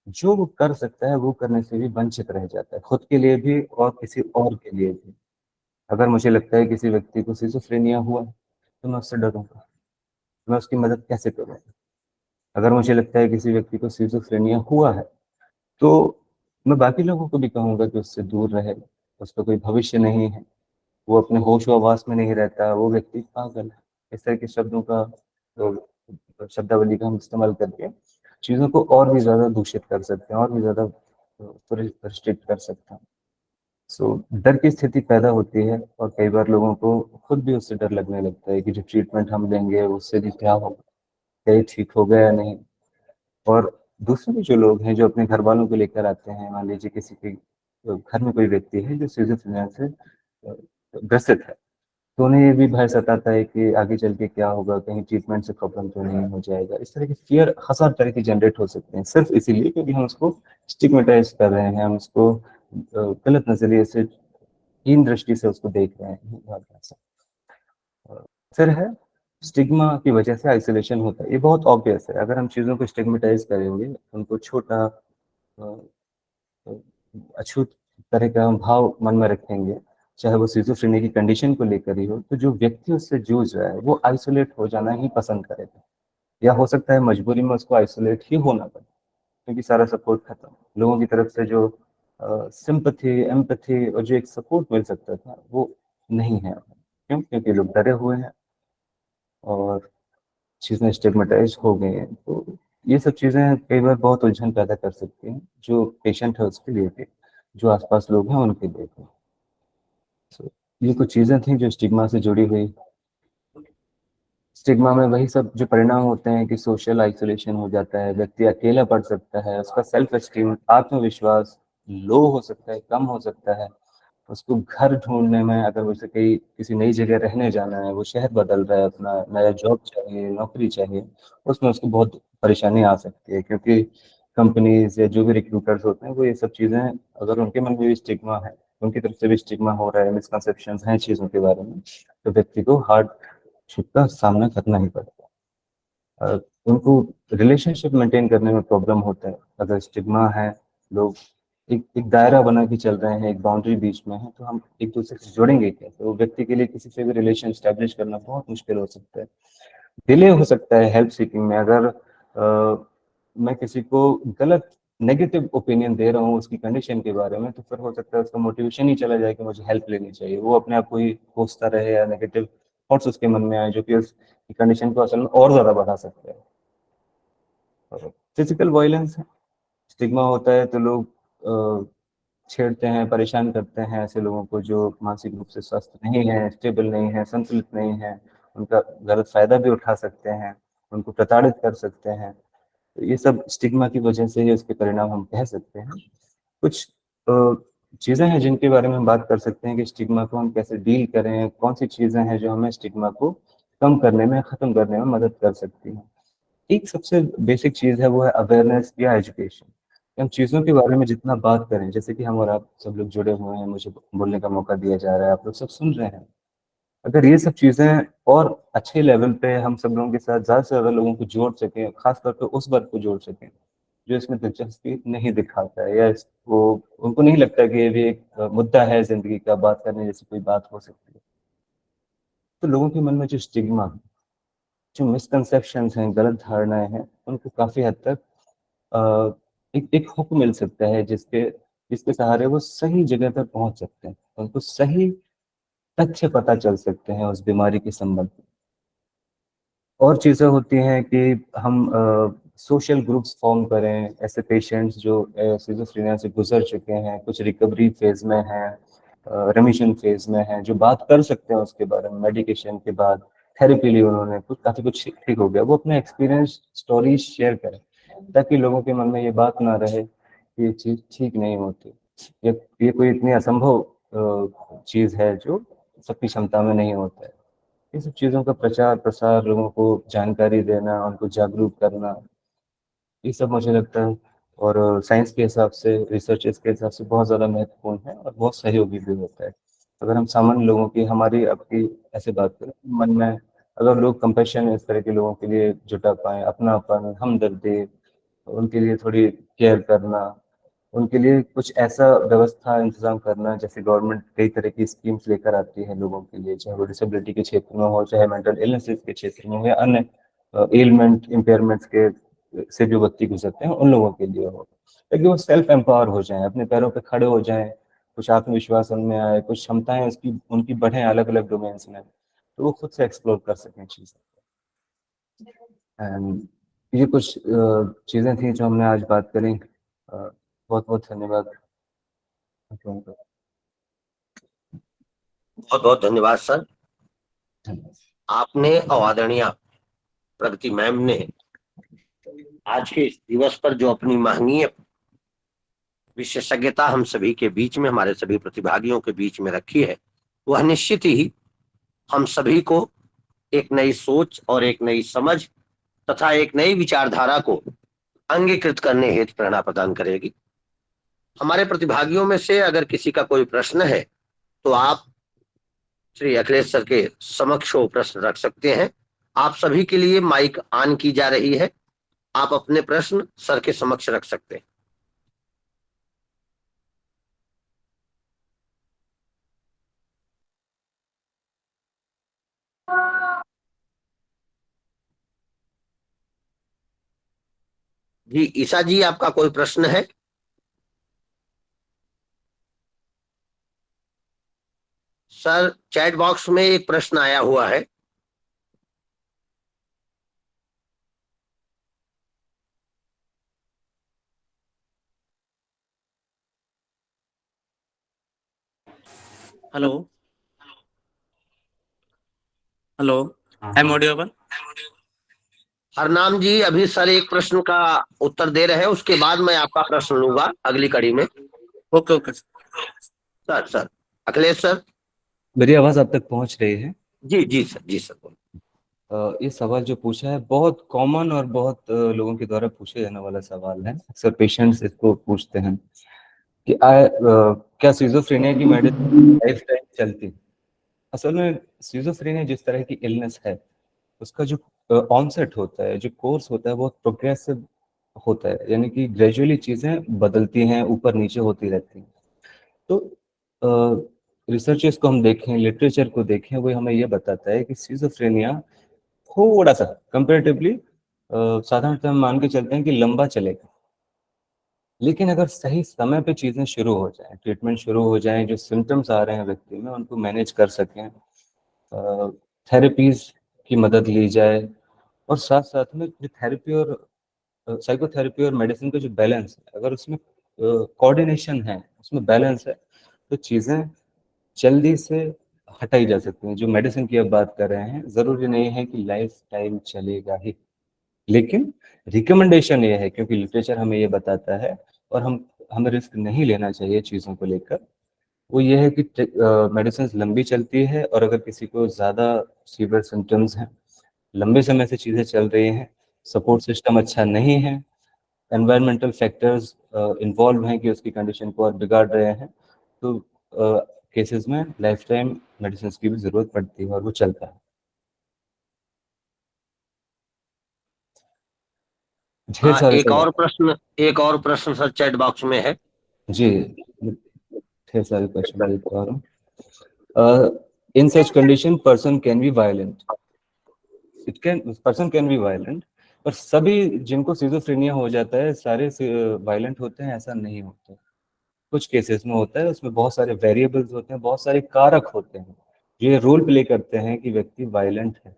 जो वो कर सकता है वो करने से भी वंचित रह जाता है, खुद के लिए भी और किसी और के लिए भी। अगर मुझे लगता है किसी व्यक्ति को सिजोफ्रेनिया हुआ है, तो मैं उससे डरूंगा, मैं उसकी मदद कैसे करूँगा? अगर मुझे लगता है किसी व्यक्ति को सिजोफ्रेनिया हुआ है, तो मैं बाकी लोगों को भी कहूंगा कि उससे दूर रहे, उसका कोई भविष्य नहीं है, वो अपने होश आवास में नहीं रहता, वो व्यक्ति पागल है। इस तरह के शब्दों का, तो शब्दावली का हम इस्तेमाल करके चीज़ों को और भी ज़्यादा दूषित कर सकते हैं, और भी ज़्यादा रिस्ट्रिक्ट कर सकते हैं। सो डर की स्थिति पैदा होती है, और कई बार लोगों को खुद भी उससे डर लगने लगता है कि जो ट्रीटमेंट हम लेंगे उससे भी क्या होगा, क्या ये ठीक होगा या नहीं। और दूसरे भी जो लोग हैं जो अपने घर वालों को लेकर आते हैं, मान लीजिए किसी के घर में कोई व्यक्ति है जो सिजोफ्रेनिया से ग्रसित है, तो उन्हें ये भी भय सताता है कि आगे चल के क्या होगा, कहीं ट्रीटमेंट से प्रॉब्लम तो नहीं हो जाएगा। इस तरह की फियर हजार तरह की जनरेट हो सकते हैं, सिर्फ इसीलिए क्योंकि हम उसको स्टिग्मेटाइज कर रहे हैं, हम उसको गलत नजरिए से, हीन दृष्टि से उसको देख रहे हैं। फिर है स्टिग्मा की वजह से आइसोलेशन होता है। ये बहुत ऑब्वियस है, अगर हम चीज़ों को स्टिग्मेटाइज करेंगे, उनको छोटा अछूत तरह का भाव मन में रखेंगे, चाहे वो सिजोफ्रेनिया की कंडीशन को लेकर ही हो, तो जो व्यक्ति उससे जूझ रहा है वो आइसोलेट हो जाना ही पसंद करेगा, या हो सकता है मजबूरी में उसको आइसोलेट ही होना पड़े, क्योंकि सारा सपोर्ट खत्म। लोगों की तरफ से जो सिंपैथी, एम्पैथी और जो एक सपोर्ट मिल सकता था वो नहीं है। क्यों? क्योंकि लोग डरे हुए हैं और चीज़ें स्टिग्मेटाइज हो गई हैं। तो ये सब चीज़ें कई बार बहुत उलझन पैदा कर सकती हैं, जो पेशेंट है उसके लिए भी, जो आसपास लोग हैं उनके लिए भी। So, ये कुछ चीज़ें थी जो स्टिग्मा से जुड़ी हुई। स्टिग्मा में वही सब जो परिणाम होते हैं कि सोशल आइसोलेशन हो जाता है, व्यक्ति अकेला पड़ सकता है, उसका सेल्फ एस्टीम, आत्मविश्वास लो हो सकता है, कम हो सकता है। उसको घर ढूंढने में, अगर उसे कहीं किसी नई जगह रहने जाना है, वो शहर बदल रहा है, अपना नया जॉब चाहिए, नौकरी चाहिए, उसमें उसको बहुत परेशानी आ सकती है, क्योंकि कंपनीज या जो भी रिक्रूटर्स होते हैं वो ये सब चीज़ें, अगर उनके मन में भी स्टिग्मा है, उनकी तरफ से भी स्टिग्मा हो रहा है, मिसकंसेप्शंस हैं चीज़ों के बारे में, तो व्यक्ति को हार्डशिप का सामना करना ही पड़ता है। उनको रिलेशनशिप मेंटेन करने में प्रॉब्लम होता है अगर स्टिग्मा है। लोग एक दायरा बना के चल रहे हैं, एक बाउंड्री बीच में है, तो हम एक दूसरे से जुड़ेंगे कैसे? वो व्यक्ति के लिए किसी से भी रिलेशन स्टैब्लिश करना बहुत मुश्किल हो सकता है। डिले हो सकता है हेल्प सीकिंग में, अगर मैं किसी को गलत नेगेटिव ओपिनियन दे रहा हूँ उसकी कंडीशन के बारे में, तो फिर हो सकता है उसका मोटिवेशन ही चला जाए कि मुझे हेल्प लेनी चाहिए, वो अपने आप को ही कोसता रहे, या नेगेटिव थॉट्स उसके मन में आए जो कि उसकी कंडीशन को असल में और ज़्यादा बढ़ा सकते हैं। फिजिकल वायलेंस, स्टिग्मा होता है तो लोग छेड़ते हैं, परेशान करते हैं ऐसे लोगों को जो मानसिक रूप से स्वस्थ नहीं है, स्टेबल नहीं है, संतुलित नहीं है, उनका गलत फायदा भी उठा सकते हैं, उनको प्रताड़ित कर सकते हैं। तो ये सब स्टिग्मा की वजह से ही उसके परिणाम हम कह सकते हैं। कुछ चीजें हैं जिनके बारे में हम बात कर सकते हैं कि स्टिग्मा को हम कैसे डील करें, कौन सी चीजें हैं जो हमें स्टिग्मा को कम करने में, खत्म करने में मदद कर सकती हैं। एक सबसे बेसिक चीज है, वो है अवेयरनेस या एजुकेशन। हम चीजों के बारे में जितना बात करें, जैसे कि हम और आप सब लोग जुड़े हुए हैं, मुझे बोलने का मौका दिया जा रहा है, आप लोग सब सुन रहे हैं, अगर ये सब चीजें और अच्छे लेवल पे हम सब लोगों के साथ ज्यादा से ज्यादा लोगों को जोड़ सकें, खासतौर पर उस वर्ग को जोड़ सकें जो इसमें दिलचस्पी नहीं दिखाता है, या वो उनको नहीं लगता कि ये भी एक मुद्दा है जिंदगी का, बात करने जैसी कोई बात हो सकती है, तो लोगों के मन में जो स्टिग्मा, जो मिसकंसेप्शंस हैं, गलत धारणाएं हैं, उनको काफी हद तक एक हुक मिल सकता है जिसके जिसके सहारे वो सही जगह पर पहुंच सकते हैं, उनको सही तथ्य पता चल सकते हैं उस बीमारी के संबंध में। और चीजें होती हैं कि हम सोशल ग्रुप्स फॉर्म करें, ऐसे पेशेंट्स जो सिजोफ्रेनिया से गुजर चुके हैं, कुछ रिकवरी फेज में हैं, रेमिशन फेज में हैं, जो बात कर सकते हैं उसके बारे में, मेडिकेशन के बाद थेरेपी ली उन्होंने, काफी कुछ ठीक हो गया, वो अपने एक्सपीरियंस स्टोरीज शेयर करें, ताकि लोगों के मन में ये बात ना रहे कि ये चीज ठीक नहीं होती, ये कोई इतनी असंभव चीज है जो सबकी क्षमता में नहीं होता है। ये सब चीज़ों का प्रचार प्रसार, लोगों को जानकारी देना, उनको जागरूक करना, ये सब मुझे लगता है और साइंस के हिसाब से, रिसर्चेस के हिसाब से बहुत ज़्यादा महत्वपूर्ण है और बहुत सहयोगी भी होता है। अगर हम सामान्य लोगों की, हमारी आपकी ऐसे बात करें, मन में अगर लोग कंपैशन इस तरह के लोगों के लिए जुटा पाएँ, अपनापन, हमदर्दी, उनके लिए थोड़ी केयर करना, उनके लिए कुछ ऐसा व्यवस्था इंतजाम करना, जैसे गवर्नमेंट कई तरह की स्कीम्स लेकर आती है लोगों के लिए, चाहे वो डिसेबिलिटी के क्षेत्र में हो, चाहे मेंटल इलनेसेस के क्षेत्र में हो, या अन्य एलिमेंट इम्पेयरमेंट्स के से जो व्यक्ति गुजरते हैं उन लोगों के लिए हो, ताकि वो सेल्फ एम्पावर हो जाएं, अपने पैरों पे खड़े हो जाएं, कुछ आत्मविश्वास उनमें आए, कुछ क्षमताएं उसकी उनकी बढ़ें अलग अलग डोमेन्स में, तो वो खुद से एक्सप्लोर कर सकें चीज़ें। एंड ये कुछ चीज़ें थी जो हमने आज बात करी। बहुत बहुत धन्यवाद। बहुत बहुत धन्यवाद सर। आपने और आदरणीय प्रगति मैम ने आज के इस दिवस पर जो अपनी महनीय विशेषज्ञता हम सभी के बीच में, हमारे सभी प्रतिभागियों के बीच में रखी है, वह निश्चित ही हम सभी को एक नई सोच और एक नई समझ तथा एक नई विचारधारा को अंगीकृत करने हेतु प्रेरणा प्रदान करेगी। हमारे प्रतिभागियों में से अगर किसी का कोई प्रश्न है तो आप श्री अखिलेश सर के समक्ष वो प्रश्न रख सकते हैं। आप सभी के लिए माइक ऑन की जा रही है, आप अपने प्रश्न सर के समक्ष रख सकते हैं। जी ईशा जी, आपका कोई प्रश्न है? सर चैट बॉक्स में एक प्रश्न आया हुआ है। Hello hello, I am audible? Harnam ji, अभी सर एक प्रश्न का उत्तर दे रहे हैं, उसके बाद मैं आपका प्रश्न लूंगा अगली कड़ी में। Okay okay sir Akhilesh sir. मेरी आवाज आप तक पहुंच रही है? जी जी सर, जी सर। ये सवाल जो पूछा है बहुत कॉमन और बहुत लोगों के द्वारा पूछे जाने वाला सवाल है। अक्सर पेशेंट्स इसको पूछते हैं कि क्या सिजोफ्रेनिया की मेडिसिन लाइफ टाइम चलती? असल में सिजोफ्रेनिया जिस तरह की इलनेस है, उसका जो ऑनसेट होता है, जो कोर्स होता है, बहुत प्रोग्रेसिव होता है, यानी कि ग्रेजुअली चीजें बदलती हैं, ऊपर नीचे होती रहती हैं। तो रिसर्चर्स को हम देखें, लिटरेचर को देखें, वो हमें ये बताता है कि सिजोफ्रेनिया थोड़ा सा कंपेरेटिवली साधारणतः हम मान के चलते हैं कि लंबा चलेगा, लेकिन अगर सही समय पे चीजें शुरू हो जाएं, ट्रीटमेंट शुरू हो जाएं, जो सिम्टम्स आ रहे हैं व्यक्ति में उनको मैनेज कर सकें, थेरेपीज की मदद ली जाए, और साथ साथ में जो थेरेपी और साइकोथेरेपी और मेडिसिन का जो बैलेंस है, अगर उसमें कोऑर्डिनेशन है, उसमें बैलेंस है, तो चीजें जल्दी से हटाई जा सकती हैं। जो मेडिसिन की अब बात कर रहे हैं, जरूरी नहीं है कि लाइफ टाइम चलेगा ही, लेकिन रिकमेंडेशन ये है, क्योंकि लिटरेचर हमें ये बताता है और हमें रिस्क नहीं लेना चाहिए चीज़ों को लेकर, वो ये है कि मेडिसिन लंबी चलती है, और अगर किसी को ज़्यादा सीवियर सिम्टम्स हैं, लंबे समय से चीज़ें चल रही हैं, सपोर्ट सिस्टम अच्छा नहीं है, एनवायरमेंटल फैक्टर्स इन्वॉल्व हैं कि उसकी कंडीशन को और बिगाड़ रहे हैं, तो केसेस में लाइफ टाइम मेडिसिन की भी ज़रूरत पड़ती है और वो चलता है। ढेर हाँ, सारे एक और प्रश्न सर चैट बॉक्स में है। जी, ढेर सारे क्वेश्चन देख पा रहा हूँ। In such condition person can be violent, person can be violent, पर सभी जिनको सिजोफ्रेनिया हो जाता है सारे वायलेंट होते हैं ऐसा नहीं होता। कुछ केसेस में होता है, उसमें बहुत सारे वेरिएबल्स होते हैं, बहुत सारे कारक होते हैं जो ये रोल प्ले करते हैं कि व्यक्ति वायलेंट है।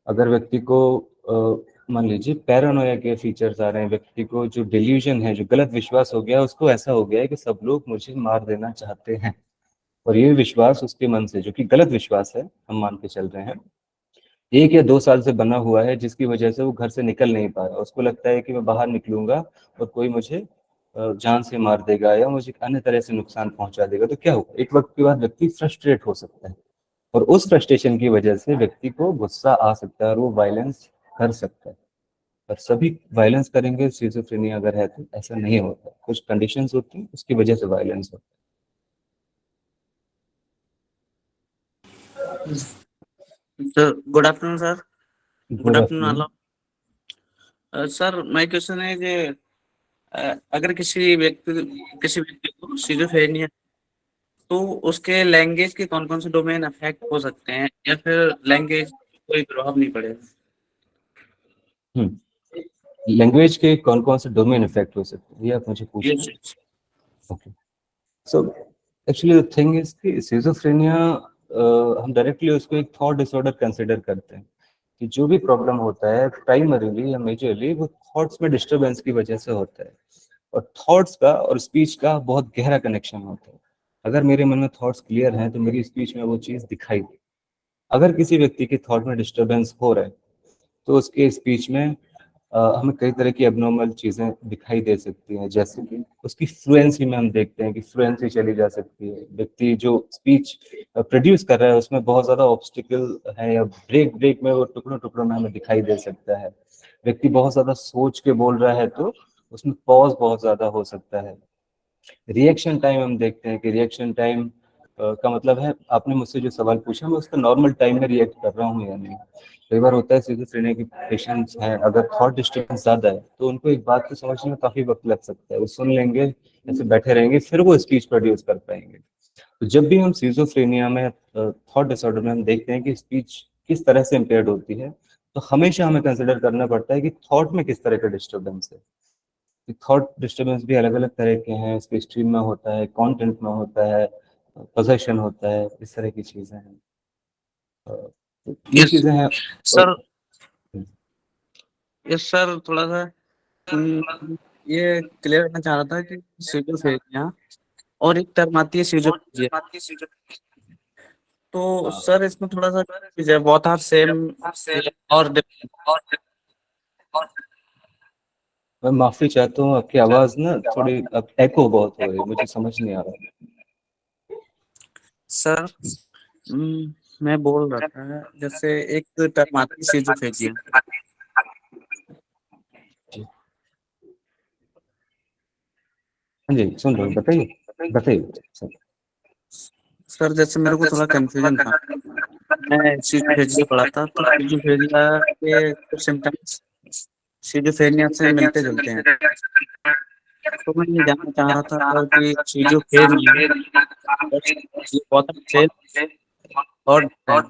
अगर व्यक्ति को मान लीजिए पैरानोया के फीचर्स आ रहे हैं, व्यक्ति को जो डिल्यूजन है, जो गलत विश्वास हो गया, उसको ऐसा हो गया है कि सब लोग मुझे मार देना चाहते हैं, और ये विश्वास उसके मन से, जो कि गलत विश्वास है, हम मान के चल रहे हैं, 1 या 2 साल से बना हुआ है, जिसकी वजह से वो घर से निकल नहीं पा रहा। उसको लगता है कि मैं बाहर निकलूंगा और कोई मुझे जान से मार देगा या मुझे अन्य तरह से नुकसान पहुंचा देगा, तो क्या होगा, एक वक्त के बाद व्यक्ति फ्रस्ट्रेट हो सकता है, और उस फ्रस्ट्रेशन की वजह से व्यक्ति को गुस्सा आ सकता है और वो वायलेंस कर सकता है। पर सभी वायलेंस करेंगे सिजोफ्रेनिया अगर है तो ऐसा नहीं होता, कुछ कंडीशंस होती हैं उसकी वजह से वायलेंस होता सर गुड आफ्टरनून सर। है। Good afternoon all. Sir my question है कि अगर किसी व्यक्ति को सिजोफ्रेनिया, तो उसके लैंग्वेज के कौन कौन से डोमेन अफेक्ट हो सकते हैं, या फिर लैंग्वेज कोई प्रभाव नहीं पड़ेगा? लैंग्वेज के कौन कौन से डोमेन इफेक्ट हो सकते हैं, ये आप मुझे पूछ रहे हैं। Okay, so actually the thing is कि सिजोफ्रेनिया हम डायरेक्टली उसको एक थॉट डिसऑर्डर कंसिडर करते हैं, कि जो भी प्रॉब्लम होता है प्राइमरीली या मेजरली वो थॉट्स में डिस्टरबेंस की वजह से होता है, और थॉट्स का और स्पीच का बहुत गहरा कनेक्शन होता है। अगर मेरे मन में थॉट्स क्लियर हैं तो मेरी स्पीच में वो चीज़ दिखाई दे। अगर किसी व्यक्ति के थॉट में डिस्टरबेंस हो रहा है तो उसके स्पीच में हमें कई तरह की एबनॉर्मल चीज़ें दिखाई दे सकती हैं, जैसे कि उसकी फ्लुएंसी में हम देखते हैं कि फ्लुएंसी चली जा सकती है, व्यक्ति जो स्पीच प्रोड्यूस कर रहा है उसमें बहुत ज़्यादा ऑब्स्टिकल है, या ब्रेक ब्रेक में वो टुकड़ों टुकड़ों में हमें दिखाई दे सकता है। व्यक्ति बहुत ज़्यादा सोच के बोल रहा है तो उसमें पॉज बहुत ज़्यादा हो सकता है। रिएक्शन टाइम हम देखते हैं कि रिएक्शन टाइम का मतलब है, आपने मुझसे जो सवाल पूछा मैं उसका नॉर्मल टाइम में रिएक्ट कर रहा हूँ या नहीं। कई बार होता है सिजोफ्रेनिया के पेशेंट्स हैं, अगर थॉट डिस्टर्बेंस ज्यादा है तो उनको एक बात को समझने में काफी वक्त लग सकता है, वो सुन लेंगे, ऐसे बैठे रहेंगे, फिर वो स्पीच प्रोड्यूस कर पाएंगे। तो जब भी हम सिजोफ्रेनिया में थॉट डिसऑर्डर में हम देखते हैं कि स्पीच किस तरह से इम्पेयर्ड होती है, तो हमेशा हमें कंसिडर करना पड़ता है कि थॉट में किस तरह का डिस्टर्बेंस है। थॉट डिस्टर्बेंस भी अलग अलग तरह के हैं, इसके स्ट्रीम में होता है, कंटेंट में होता है, पोजेशन होता है, इस तरह की चीजें हैं। तो ये यस चीजें हैं। सर। यस सर, थोड़ा सा ये क्लियर करना चाह रहा था कि सिजोफ्रेनिया और एक टर्म आती है सिजोफ्रेनिया, तो सर इसमें थोड़ा सा बहुत आर सेम और मैं माफी चाहता हूँ, आपकी आवाज ना थोड़ी अब एको बहुत हो रही है, मुझे समझ नहीं आ रहा। सर मैं बोल रहा था जैसे एक टर्म आती है सिजोफ्रेनिया। हाँ जी, सुन रहा हूँ, बताइए बताइए सर। सर जैसे मेरे को थोड़ा कंफ्यूजन था, मैं सिजोफ्रेनिया से पढ़ा था, तो सिजोफ्रेनिया के कुछ सिम्टम्स सिजोफ्रेनिया से मिलते जुलते हैं, तो मैं ये जानना चाह रहा था सर कि सिजोफ्रेनिया ये बहुत सेम और डिफरेंट।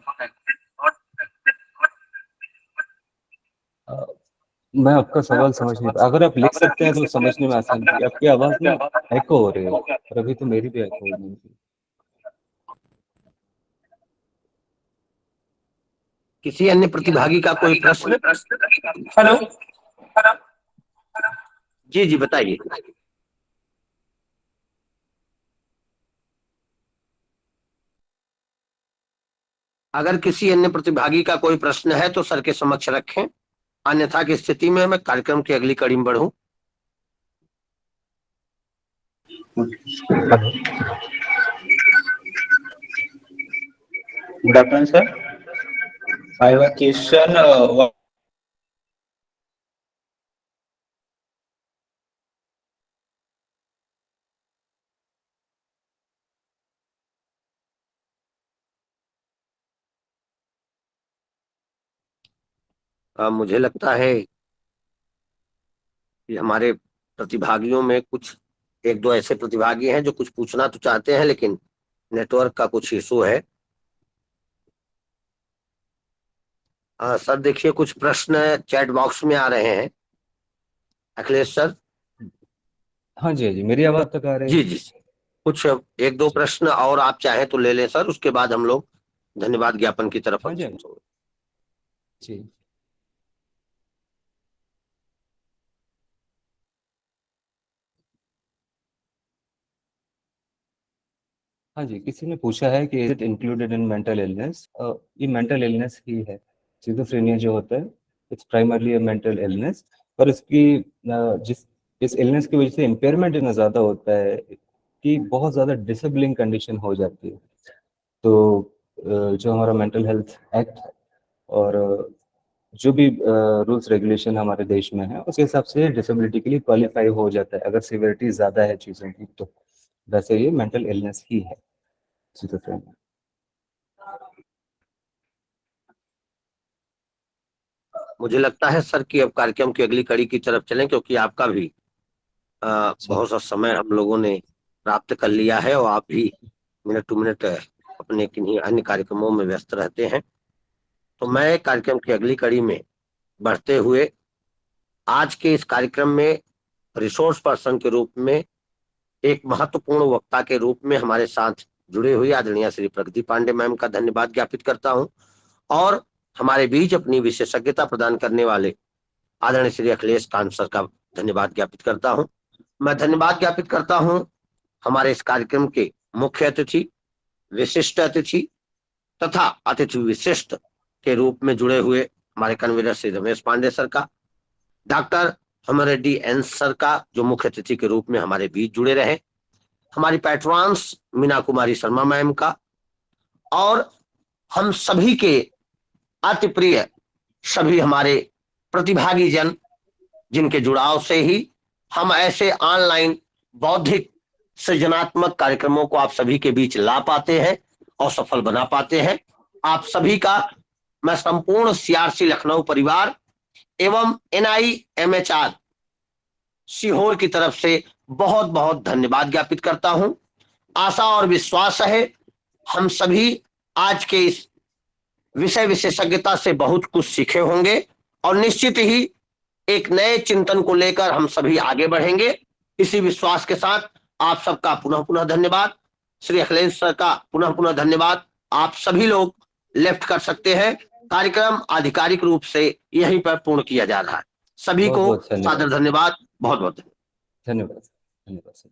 मैं आपका सवाल समझ नहीं पा, अगर आप लिख सकते हैं तो समझने में आसानी होगी। आपकी आवाज ना एको हो रही है, और अभी तो मेरी भी एको हो रही है। किसी अन्य प्रतिभागी का कोई प्रश्न? हेलो। जी जी बताइए। अगर किसी अन्य प्रतिभागी का कोई प्रश्न है तो सर के समक्ष रखें, अन्यथा की स्थिति में मैं कार्यक्रम की अगली कड़ी में बढ़ूं। Good afternoon, sir. I have a question. मुझे लगता है कि हमारे प्रतिभागियों में कुछ एक दो ऐसे प्रतिभागी हैं जो कुछ पूछना तो चाहते हैं, लेकिन नेटवर्क का कुछ इशू है। सर देखिए, कुछ प्रश्न चैट बॉक्स में आ रहे हैं। अखिलेश सर। हाँ जी, हाँ जी, मेरी आवाज तक आ रही जी है? जी, कुछ एक दो जी। प्रश्न और आप चाहें तो ले लें सर, उसके बाद हम लोग धन्यवाद ज्ञापन की तरफ हाँ जी, अग्रसर होंगे। जी। हाँ जी, किसी ने पूछा है कि is it included in mental illness? ये मेंटल इलनेस ही है। सिजोफ्रेनिया जो होता है, it's primarily a mental illness. और इसकी जिस इस इलनेस की वजह से इम्पेयरमेंट इतना ज़्यादा होता है कि बहुत ज़्यादा डिसेबलिंग कंडीशन हो जाती है। तो जो हमारा मेंटल हेल्थ एक्ट है और जो भी रूल्स रेगुलेशन हमारे देश में है, उसके हिसाब से डिसेबिलिटी के लिए क्वालिफाई हो जाता है अगर सिवियरिटी ज़्यादा है चीज़ों की। तो वैसे ये मेंटल इलनेस ही है सिजोफ्रेनिया। मुझे लगता है सर कि अब कार्यक्रम की अगली कड़ी की तरफ चलें, क्योंकि आपका भी जी। बहुत सा समय हम लोगों ने प्राप्त कर लिया है और आप भी मिनट टू मिनट अपने किन्हीं अन्य कार्यक्रमों में व्यस्त रहते हैं। तो मैं कार्यक्रम की अगली कड़ी में बढ़ते हुए आज के इस कार्यक्रम में रिसोर्स पर्सन के रूप में एक महत्वपूर्ण वक्ता के रूप में हमारे साथ जुड़े हुए आदरणीय श्री प्रगति पांडे मैम का धन्यवाद ज्ञापित करता हूं, और हमारे बीच अपनी विशेषज्ञता प्रदान करने वाले आदरणीय श्री अखिलेश कांत सर का धन्यवाद ज्ञापित करता हूं। मैं धन्यवाद ज्ञापित करता हूं हमारे इस कार्यक्रम के मुख्य अतिथि, विशिष्ट अतिथि तथा अतिथि विशिष्ट के रूप में जुड़े हुए हमारे कन्वीनर श्री रमेश पांडे सर का, डॉक्टर हमर रेड्डी एन सर का जो मुख्य अतिथि के रूप में हमारे बीच जुड़े रहे, हमारी पैट्रॉन्स मीना कुमारी शर्मा मैम का, और हम सभी के अति प्रिय सभी हमारे प्रतिभागी जन, जिनके जुड़ाव से ही हम ऐसे ऑनलाइन बौद्धिक सृजनात्मक कार्यक्रमों को आप सभी के बीच ला पाते हैं और सफल बना पाते हैं। आप सभी का मैं संपूर्ण सीआरसी लखनऊ परिवार एवं NIMHR सीहोर की तरफ से बहुत बहुत धन्यवाद ज्ञापित करता हूं। आशा और विश्वास है हम सभी आज के इस विषय विशेषज्ञता से बहुत कुछ सीखे होंगे और निश्चित ही एक नए चिंतन को लेकर हम सभी आगे बढ़ेंगे। इसी विश्वास के साथ आप सबका पुनः पुनः धन्यवाद। श्री अखिलेश सर का पुनः पुनः धन्यवाद। आप सभी लोग लेफ्ट कर सकते हैं। कार्यक्रम आधिकारिक रूप से यहीं पर पूर्ण किया जा रहा है। सभी बहुत को बहुत धन्यवाद। सादर धन्यवाद। बहुत बहुत धन्यवाद। धन्यवाद सर।